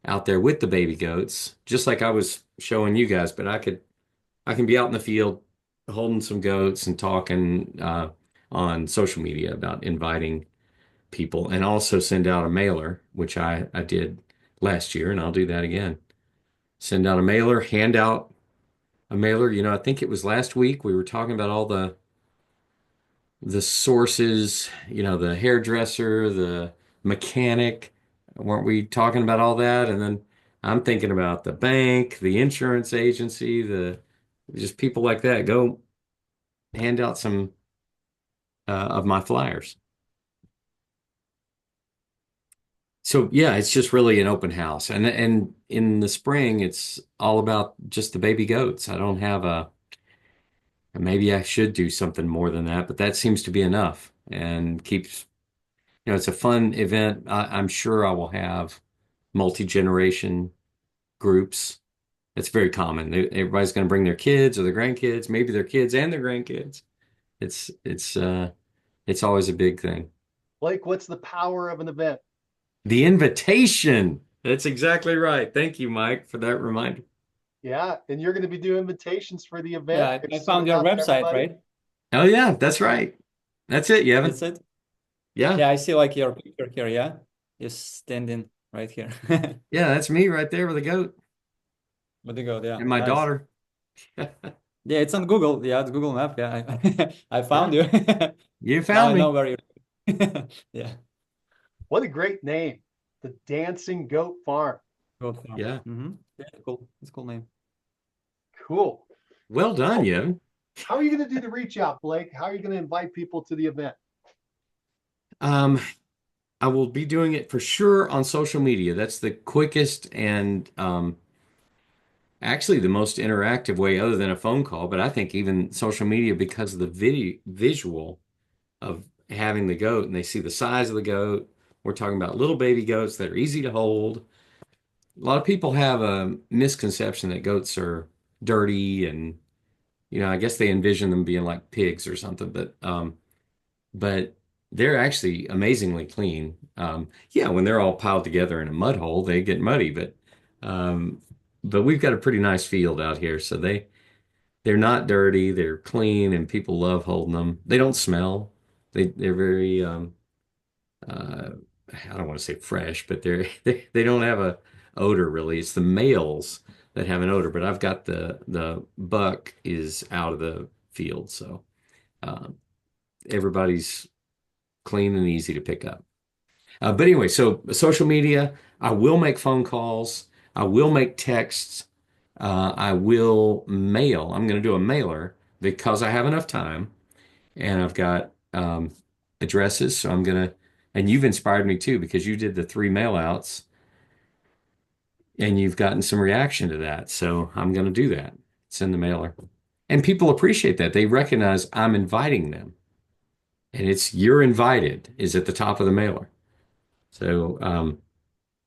out there with the baby goats, just like I was showing you guys. But I can be out in the field holding some goats and talking on social media about inviting people, and also send out a mailer, which I did last year, and I'll do that again. Send out a mailer, hand out a mailer. I think it was last week we were talking about all the sources, the hairdresser, the mechanic. Weren't we talking about all that? And then I'm thinking about the bank, the insurance agency, the just people like that. Go hand out some of my flyers. So yeah, it's just really an open house. And in the spring, it's all about just the baby goats. I don't have maybe I should do something more than that, but that seems to be enough and keeps, it's a fun event. I'm sure I will have multi-generation groups. It's very common. Everybody's going to bring their kids or their grandkids, maybe their kids and their grandkids. It's always a big thing. Blake, what's the power of an event? The invitation. That's exactly right. Thank you, Mike, for that reminder. Yeah, and you're going to be doing invitations for the event. Yeah, You're I gonna send found them your out to website, everybody. right? Oh yeah, that's right. That's it, Yevon. That's it. Yeah. Yeah, I see like your picture here, yeah? You're standing right here. Yeah, that's me right there with a goat But you go, yeah, and my nice. daughter. Yeah, it's on Google. Yeah, it's Google Map. Yeah, I Yeah, found you. you Now I found know me. where you're. Yeah, What a great name, the Dancing Goat Farm. Goat Farm. Yeah. Yeah, cool. It's a cool name. Cool. Well done, Well, you. how are you going to do the reach out, Blake? How are you going to invite people to the event? Um, I will be doing it for sure on social media. That's the quickest and actually the most interactive way other than a phone call. But I think even social media because of the video visual of having the goat and they see the size of the goat. We're talking about little baby goats that are easy to hold. A lot of people have a misconception that goats are dirty and I guess they envision them being like pigs or something, but they're actually amazingly clean. Yeah, when they're all piled together in a mud hole, they get muddy, um, but we've got a pretty nice field out here, so they're not dirty, they're clean, and people love holding them. They don't smell. They're very uh, I don't want to say fresh, but they don't have a odor really. It's the males that have an odor, but I've got the buck is out of the field, so um, everybody's clean and easy to pick up. But anyway, so social media, I will make phone calls, I will make texts, I will mail. I'm going to do a mailer because I have enough time and I've got addresses. So I'm gonna, and you've inspired me too because you did the 3 mail outs and you've gotten some reaction to that. So I'm gonna do that. Send the mailer, and people appreciate that. They recognize I'm inviting them, and it's you're invited is at the top of the mailer. So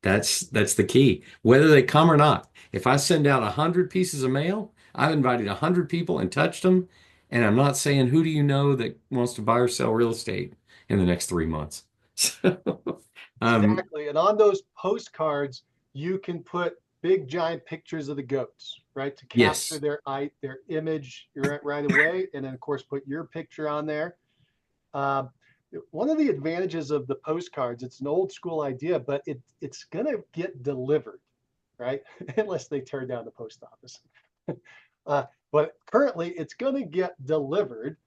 that's the key, whether they come or not. If I send out 100 pieces of mail, I've invited 100 people and touched them, and I'm not saying who do you know that wants to buy or sell real estate in the next 3 months. So, Exactly. And on those postcards, you can put big giant pictures of the goats, right? To capture yes, their image right away. And then of course put your picture on there. Um, one of the advantages of the postcards, it's an old school idea, but it's gonna get delivered, right? Unless they tear down the post office. But currently it's gonna get delivered.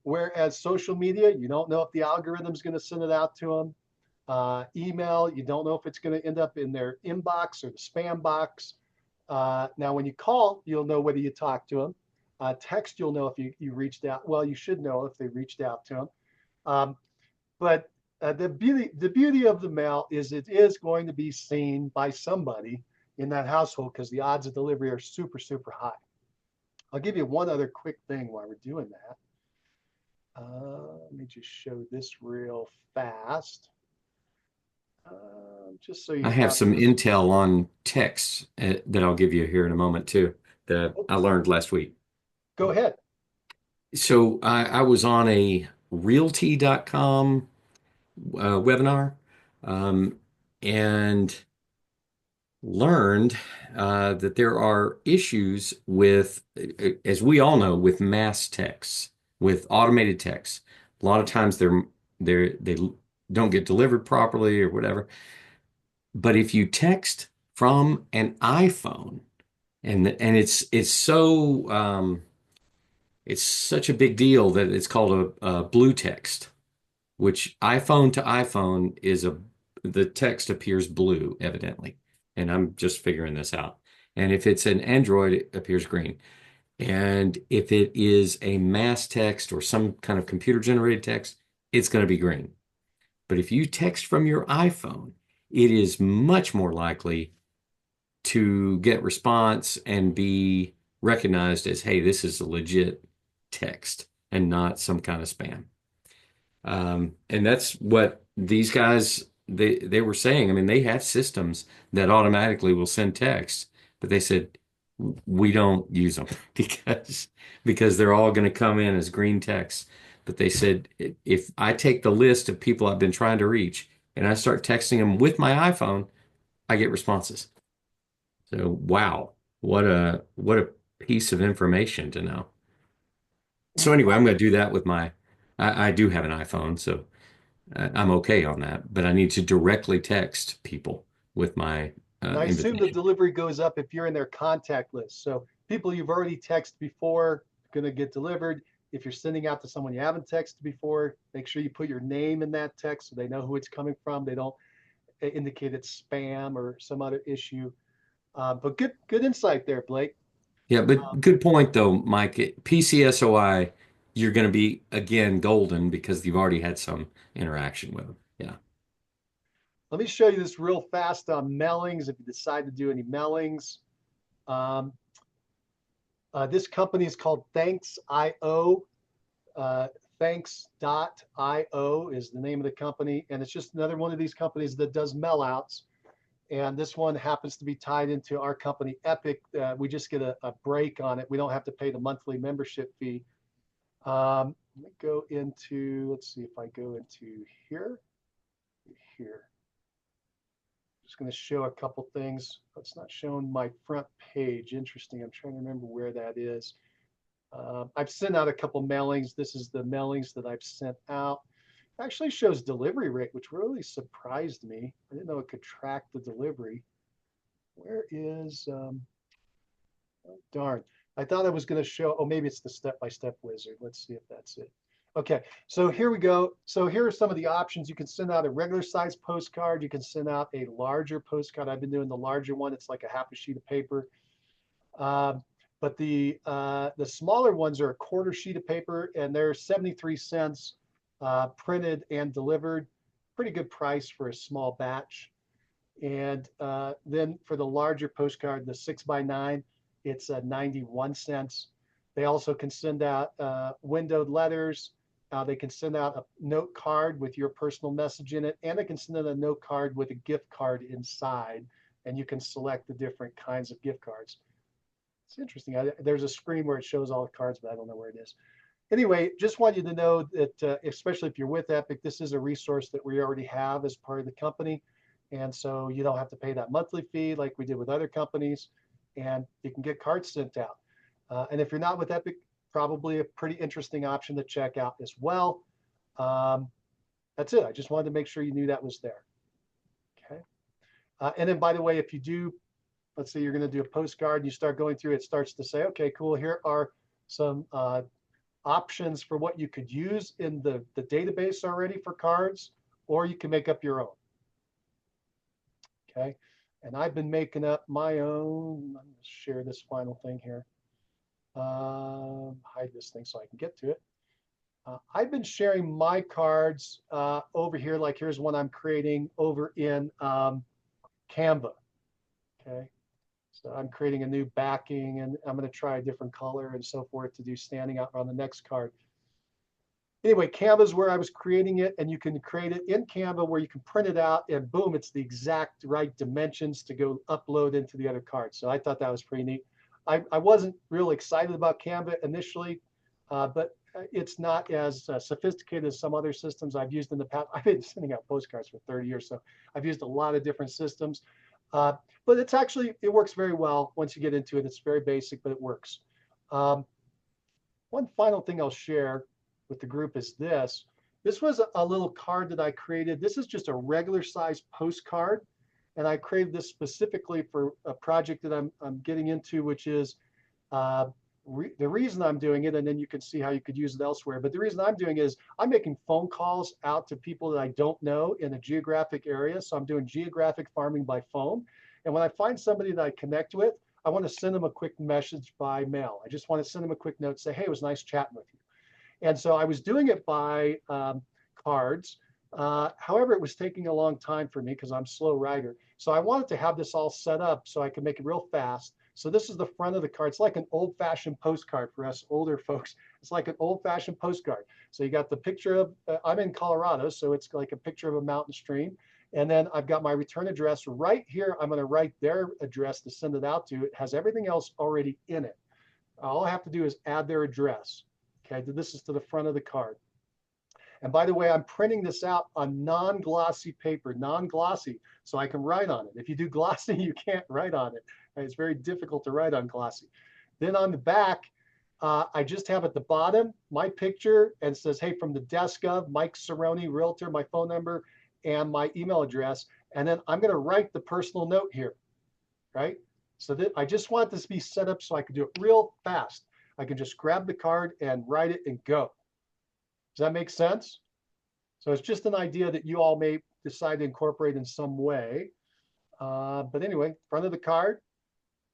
Whereas social media, you don't know if the algorithm's going to send it out to them. Email, you don't know if it's going to end up in their inbox or the spam box. Now, when you call, you'll know whether you talked to them. Text, you'll know if you reached out. Well, you should know if they reached out to them. Um, but the beauty of the mail is it is going to be seen by somebody in that household because the odds of delivery are super, super high. I'll give you one other quick thing while we're doing that. Let me just show this real fast. Just so I you have have some this. intel on text that I'll give you here in a moment too that Oh, I learned last week. go ahead. So I was on a realty.com webinar um, and learned that there are issues with, as we all know, with mass texts, with automated texts. A lot of times they don't get delivered properly or whatever. But if you text from an iPhone, and it's such a big deal that it's called a blue text, which iPhone to iPhone is the text appears blue, evidently. And I'm just figuring this out. And if it's an Android, it appears green. And if it is a mass text or some kind of computer generated text, it's going to be green. But if you text from your iPhone, it is much more likely to get response and be recognized as, hey, this is a legit text and not some kind of spam. And that's what these guys they were saying. I mean, they have systems that automatically will send text, but they said we don't use them because they're all going to come in as green text. But they said if I take the list of people I've been trying to reach and I start texting them with my iPhone, I get responses. So wow, what a piece of information to know. So anyway, I'm going to do that with I do have an iPhone, so I'm okay on that, but I need to directly text people with my And I assume the invitation. delivery goes up if you're in their contact list. So people you've already texted before going to get delivered. If you're sending out to someone you haven't texted before, make sure you put your name in that text so they know who it's coming from. They don't indicate it's spam or some other issue. But good insight there, Blake. Yeah, but good point though, Mike. PCSOI, you're going to be again golden because you've already had some interaction with them. Yeah. Let me show you this real fast on mailings. If you decide to do any mailings, um, this company is called Thanks.io. Thanks.io is the name of the company, and it's just another one of these companies that does mail outs. And this one happens to be tied into our company, Epic. We just get a break on it. We don't have to pay the monthly membership fee. Let me go into, let's see if I go into here. Just going to show a couple things. It's not showing my front page. Interesting. I'm trying to remember where that is. I've sent out a couple mailings. This is the mailings that I've sent out. It actually shows delivery rate, which really surprised me. I didn't know it could track the delivery. Where is, oh, darn. I thought I was going to show, oh, maybe it's the step-by-step wizard. Let's see if that's it. Okay, so here we go. So here are some of the options. You can send out a regular size postcard. You can send out a larger postcard. I've been doing the larger one. It's like a half a sheet of paper. But the smaller ones are a quarter sheet of paper, and they're 73 cents printed and delivered. Pretty good price for a small batch. And then for the larger postcard, the 6x9, it's 91 cents. They also can send out windowed letters. They can send out a note card with your personal message in it, and they can send out a note card with a gift card inside, and you can select the different kinds of gift cards. It's interesting. There's a screen where it shows all the cards, but I don't know where it is. Anyway, just want you to know that, especially if you're with Epic, this is a resource that we already have as part of the company. And so you don't have to pay that monthly fee like we did with other companies, and you can get cards sent out. And if you're not with Epic, probably a pretty interesting option to check out as well. That's it. I just wanted to make sure you knew that was there. Okay. And then, by the way, if you do, let's say you're going to do a postcard and you start going through, it starts to say, okay, cool, here are some options for what you could use in the database already for cards, or you can make up your own. Okay. And I've been making up my own. I'm going to share this final thing here. Hide this thing so I can get to it. I've been sharing my cards over here. Like here's one I'm creating over in Canva. Okay. So I'm creating a new backing, and I'm going to try a different color and so forth to do standing out on the next card. Anyway, Canva is where I was creating it, and you can create it in Canva where you can print it out, and boom, it's the exact right dimensions to go upload into the other card. So I thought that was pretty neat. I wasn't real excited about Canva initially, but it's not as sophisticated as some other systems I've used in the past. I've been sending out postcards for 30 years, so I've used a lot of different systems. But it's actually, it works very well once you get into it. It's very basic, but it works. One final thing I'll share with the group is this. This was a little card that I created. This is just a regular size postcard. And I created this specifically for a project that I'm getting into, which is the reason I'm doing it, and then you can see how you could use it elsewhere. But the reason I'm doing it is I'm making phone calls out to people that I don't know in a geographic area. So I'm doing geographic farming by phone. And when I find somebody that I connect with, I want to send them a quick message by mail. I just want to send them a quick note, say, hey, it was nice chatting with you. And so I was doing it by cards. However, it was taking a long time for me because I'm a slow writer. So I wanted to have this all set up so I could make it real fast. So this is the front of the card. It's like an old-fashioned postcard for us older folks. It's like an old-fashioned postcard. So you got the picture of, I'm in Colorado, so it's like a picture of a mountain stream. And then I've got my return address right here. I'm going to write their address to send it out to. It has everything else already in it. All I have to do is add their address. Okay, this is to the front of the card. And by the way, I'm printing this out on non-glossy paper, non-glossy, so I can write on it. If you do glossy, you can't write on it. It's very difficult to write on glossy. Then on the back, I just have at the bottom my picture and says, hey, from the desk of Mike Cerrone, realtor, my phone number and my email address. And then I'm going to write the personal note here, right? So that I just want this to be set up so I can do it real fast. I can just grab the card and write it and go. Does that make sense? So it's just an idea that you all may decide to incorporate in some way. But anyway, front of the card,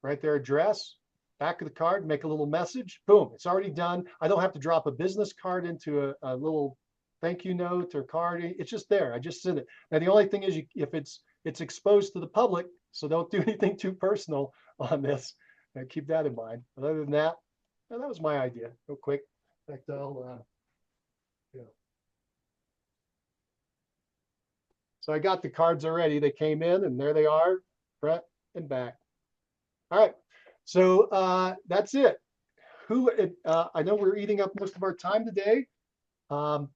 write their address, back of the card, make a little message, boom, it's already done. I don't have to drop a business card into a little thank you note or card. It's just there. I just send it. Now, the only thing is if it's exposed to the public, so don't do anything too personal on this. Keep that in mind. But other than that, well, that was my idea. Real quick. In fact, So I got the cards already. They came in and there they are, front and back. All right. So that's it. I know we're eating up most of our time today. You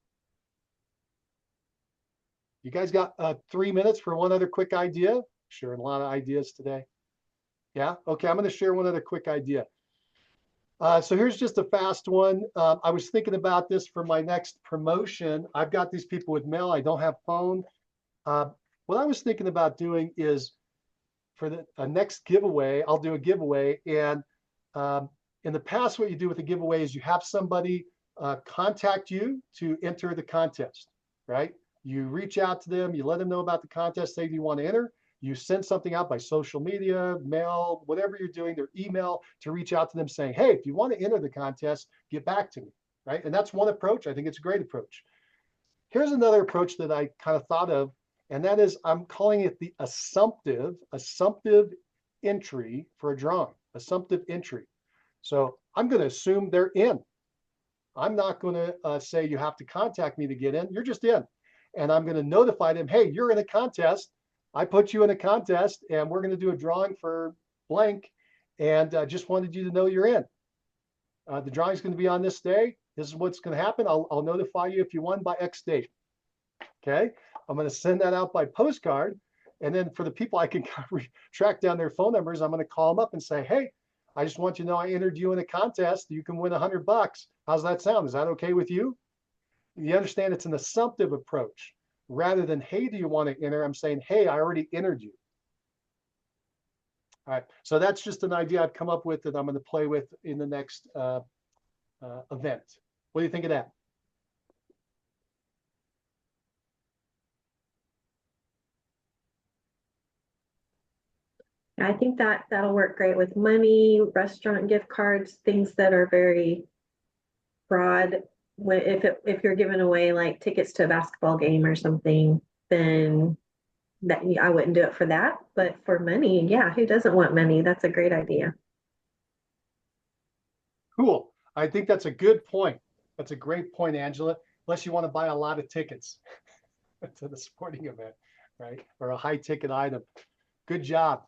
guys got 3 minutes for one other quick idea? Sharing a lot of ideas today. Yeah. Okay. I'm going to share one other quick idea. So here's just a fast one. I was thinking about this for my next promotion. I've got these people with mail. I don't have phone. What I was thinking about doing is for the next giveaway, I'll do a giveaway. And in the past, what you do with a giveaway is you have somebody contact you to enter the contest, right? You reach out to them, you let them know about the contest, say you want to enter. You send something out by social media, mail, whatever you're doing, their email to reach out to them saying, hey, if you want to enter the contest, get back to me, right? And that's one approach. I think it's a great approach. Here's another approach that I kind of thought of, and that is I'm calling it the assumptive entry for a drawing, assumptive entry. So I'm going to assume they're in. I'm not going to say you have to contact me to get in. You're just in. And I'm going to notify them, hey, you're in a contest. I put you in a contest and we're going to do a drawing for blank. And just wanted you to know you're in. The drawing is going to be on this day. This is what's going to happen. I'll notify you if you won by X date. Okay. I'm going to send that out by postcard. And then for the people I can track down their phone numbers, I'm going to call them up and say, hey, I just want you to know I entered you in a contest. You can win $100. How's that sound? Is that okay with you? You understand it's an assumptive approach. Rather than, hey, do you want to enter? I'm saying, hey, I already entered you. All right. So that's just an idea I've come up with that I'm going to play with in the next event. What do you think of that? I think that'll work great with money, restaurant gift cards, things that are very broad. If you're giving away like tickets to a basketball game or something, then I wouldn't do it for that. But for money, yeah, who doesn't want money? That's a great idea. Cool. I think that's a good point. That's a great point, Angela. Unless you want to buy a lot of tickets to the sporting event, right? Or a high ticket item. Good job.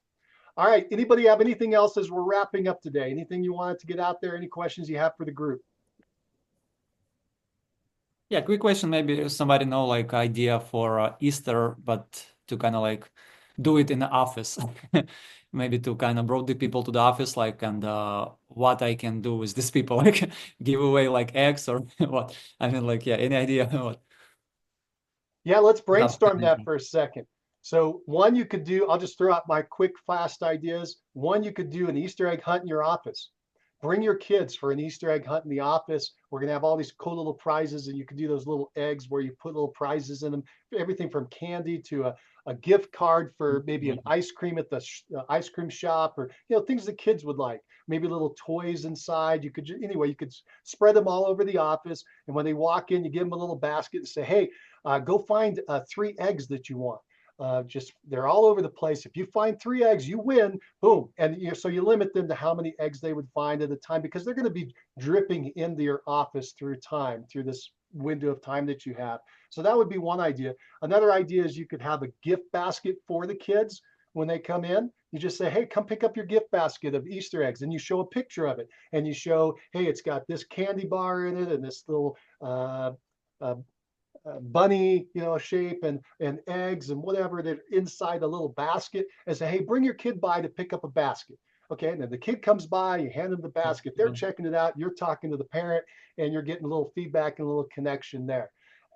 All right. Anybody have anything else as we're wrapping up today? Anything you wanted to get out there? Any questions you have for the group? Yeah, quick question. Maybe somebody know like idea for Easter, but to kind of like do it in the office. Maybe to kind of bring the people to the office, like, and what I can do with these people, like give away like eggs or what? I mean, like, yeah, any idea? What? Yeah, let's brainstorm that for a second. So one you could do, I'll just throw out my quick, fast ideas. One, you could do an Easter egg hunt in your office. Bring your kids for an Easter egg hunt in the office. We're going to have all these cool little prizes, and you can do those little eggs where you put little prizes in them, everything from candy to a gift card for maybe an ice cream at the ice cream shop, or things that kids would like. Maybe little toys inside. You could anyway, you could spread them all over the office, and when they walk in, you give them a little basket and say, hey, go find 3 eggs that you want. They're all over the place. If you find 3 eggs, you win. Boom. And so you limit them to how many eggs they would find at a time, because they're going to be dripping into your office through this window of time that you have. So that would be one idea. Another idea is you could have a gift basket for the kids when they come in. You just say, hey, come pick up your gift basket of Easter eggs, and you show a picture of it, and you show, hey, it's got this candy bar in it and this little bunny, shape and eggs and whatever that inside a little basket, and say, hey, bring your kid by to pick up a basket. Okay, and then the kid comes by, you hand them the basket, they're checking it out, you're talking to the parent, and you're getting a little feedback and a little connection there.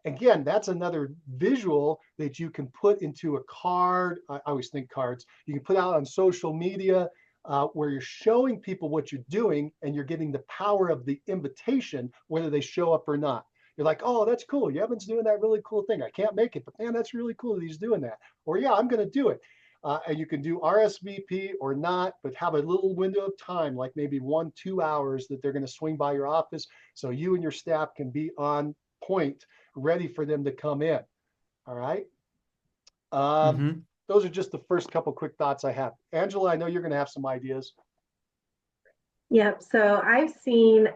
Again, that's another visual that you can put into a card. I always think cards. You can put out on social media where you're showing people what you're doing and you're getting the power of the invitation, whether they show up or not. You're like, oh, that's cool. Yevin's doing that really cool thing. I can't make it, but man, that's really cool that he's doing that. Or yeah, I'm going to do it. And you can do RSVP or not, but have a little window of time, like maybe 1-2 hours that they're going to swing by your office. So you and your staff can be on point, ready for them to come in. All right. Those are just the first couple quick thoughts I have. Angela, I know you're going to have some ideas. Yep. So I've seen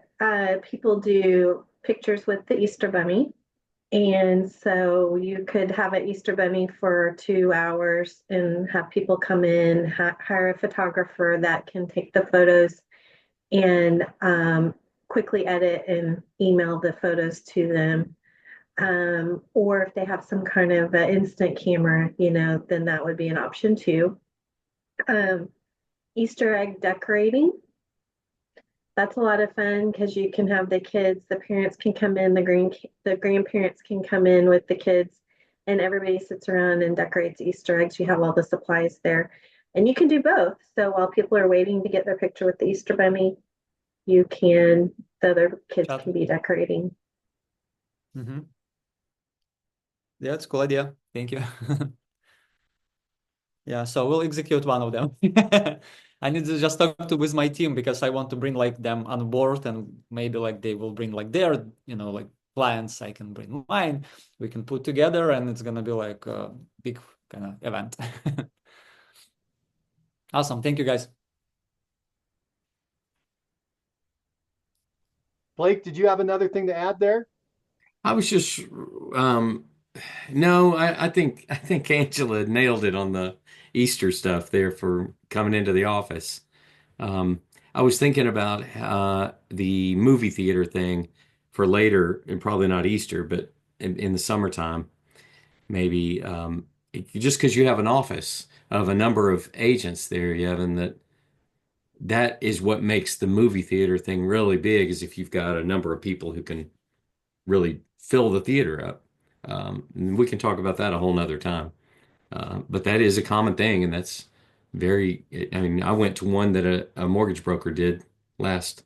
people do pictures with the Easter Bunny. And so you could have an Easter Bunny for 2 hours and have people come in, hire a photographer that can take the photos and quickly edit and email the photos to them. Or if they have some kind of instant camera, then that would be an option too. Easter egg decorating. That's a lot of fun because you can have the kids, the parents can come in, the grandparents can come in with the kids, and everybody sits around and decorates Easter eggs. You have all the supplies there, and you can do both. So while people are waiting to get their picture with the Easter Bunny, the other kids can be decorating. Yeah, that's a cool idea. Thank you. Yeah, so we'll execute one of them. I need to just talk with my team because I want to bring like them on board, and maybe like they will bring like their, like clients. I can bring mine. We can put together, and it's gonna be like a big kind of event. Awesome. Thank you, guys. Blake, did you have another thing to add there? I was just no, I think Angela nailed it on the Easter stuff there for coming into the office. I was thinking about the movie theater thing for later, and probably not Easter, but in the summertime, maybe just because you have an office of a number of agents there, Yevon, that is what makes the movie theater thing really big, is if you've got a number of people who can really fill the theater up. And we can talk about that a whole nother time. But that is a common thing, and that's I mean, I went to one that a mortgage broker did last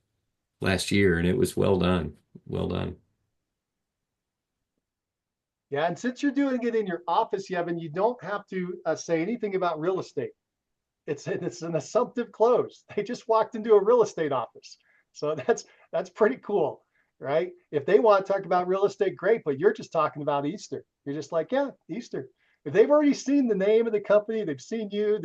year, and it was well done. Well done. Yeah, and since you're doing it in your office, Yevon, you don't have to say anything about real estate. It's an assumptive close. They just walked into a real estate office. So that's pretty cool, right? If they want to talk about real estate, great, but you're just talking about Easter. You're just like, yeah, Easter. If they've already seen the name of the company, they've seen you,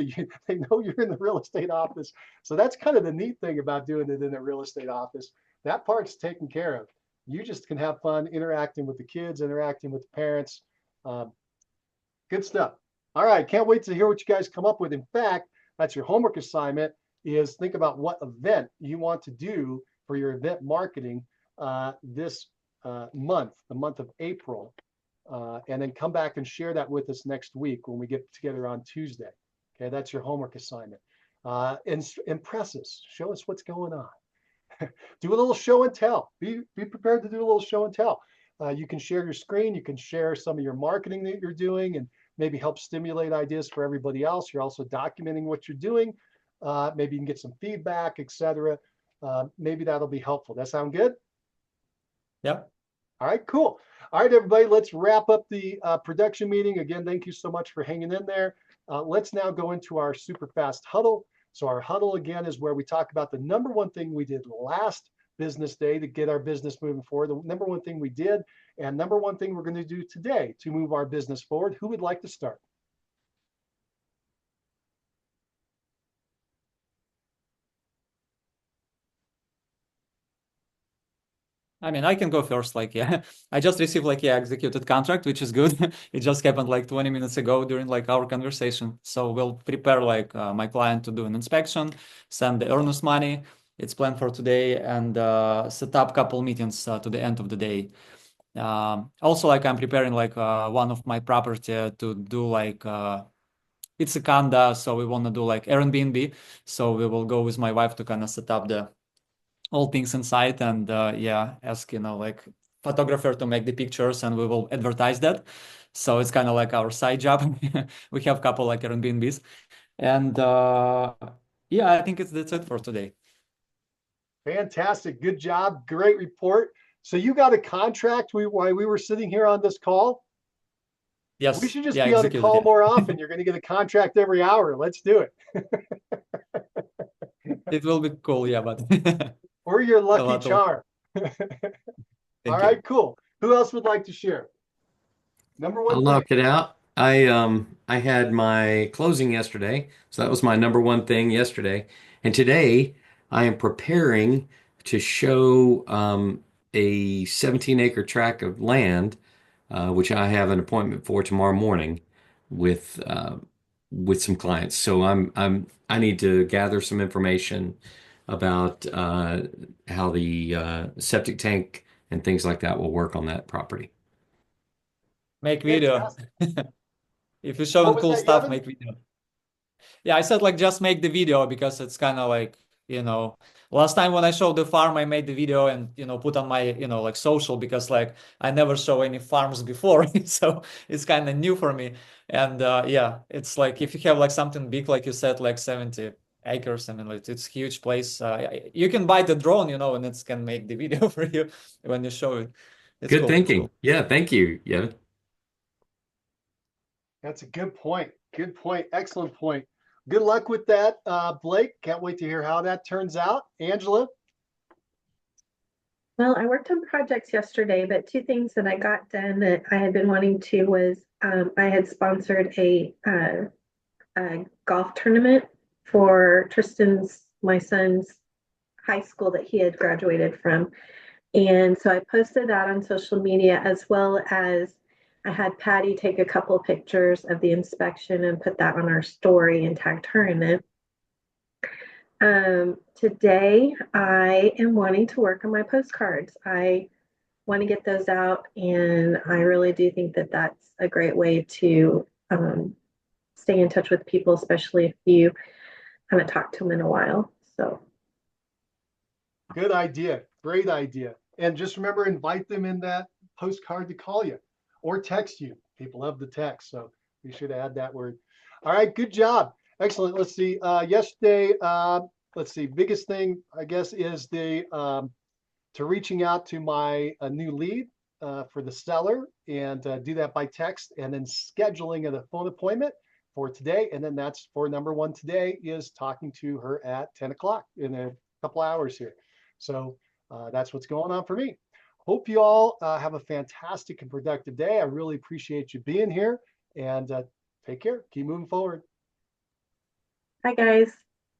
they know you're in the real estate office. So that's kind of the neat thing about doing it in a real estate office. That part's taken care of. You just can have fun interacting with the kids, interacting with the parents. Good stuff. All right, can't wait to hear what you guys come up with. In fact, that's your homework assignment, is think about what event you want to do for your event marketing this month, the month of April, and then come back and share that with us next week when we get together on Tuesday. Okay, that's your homework assignment. Impress us, show us what's going on. Do a little show and tell. Be prepared to do a little show and tell. You can share your screen. You can share some of your marketing that you're doing and maybe help stimulate ideas for everybody else. You're also documenting what you're doing. Maybe you can get some feedback, etc. Maybe that'll be helpful. That sound good? Yep. All right, cool. All right, everybody, let's wrap up the production meeting. Again, thank you so much for hanging in there. Let's now go into our super fast huddle. So our huddle, again, is where we talk about the number one thing we did last business day to get our business moving forward, the number one thing we did, and number one thing we're going to do today to move our business forward. Who would like to start? I mean, I can go first. Like, yeah, I just received like, yeah, executed contract, which is good. It just happened like 20 minutes ago during like our conversation. So we'll prepare like my client to do an inspection, send the earnest money. It's planned for today, and set up couple meetings to the end of the day. Also, like I'm preparing like one of my property to do like it's a condo, so we want to do like Airbnb. So we will go with my wife to kind of set up the all things inside and yeah, ask, like photographer to make the pictures and we will advertise that. So it's kind of like our side job. We have a couple like Airbnbs. And yeah, I think that's it for today. Fantastic. Good job. Great report. So you got a contract while we were sitting here on this call? We Yes. should just Yeah, be on a executed. call Yeah. more often. You're going to get a contract every hour. Let's do it. It will be cool. Yeah, but Or your a lucky lot of charm. All thank right, you. cool. Who else would like to share? Number one I'll thing. knock it out. I had my closing yesterday, so that was my number one thing yesterday. And today I am preparing to show a 17-acre tract of land, which I have an appointment for tomorrow morning with some clients. So I need to gather some information about how the septic tank and things like that will work on that property. Make video. Fantastic. If you're What showing was cool that, stuff, Yevon? make video. Yeah, I said like just make the video because it's kind of like, last time when I showed the farm, I made the video and, put on my, like social because like I never show any farms before. So it's kind of new for me. And yeah, it's like if you have like something big, like you said, like 70 acres, I mean, like, it's a huge place. You can buy the drone, and it can make the video for you when you show it. It's Good cool. thinking. Yeah, thank you. Yeah. That's a good point. Good point. Excellent point. Good luck with that, Blake. Can't wait to hear how that turns out. Angela? Well, I worked on projects yesterday, but two things that I got done that I had been wanting to was I had sponsored a golf tournament for my son's high school that he had graduated from. And so I posted that on social media as well as I had Patty take a couple of pictures of the inspection and put that on our story and tagged her in it. Today I am wanting to work on my postcards. I want to get those out, and I really do think that that's a great way to stay in touch with people, especially if you haven't talked to them in a while. So Good idea. Great idea. And just remember, invite them in that postcard to call you or text you. People love the text, so be sure to add that word. All right, good job. Excellent. Let's see. Yesterday, let's see. Biggest thing, I guess, is the to reaching out to my new lead for the seller and do that by text, and then scheduling a phone appointment for today. And then that's for number one today is talking to her at 10 o'clock in a couple hours here. So that's what's going on for me. Hope you all have a fantastic and productive day. I really appreciate you being here, and take care. Keep moving forward. hi guys.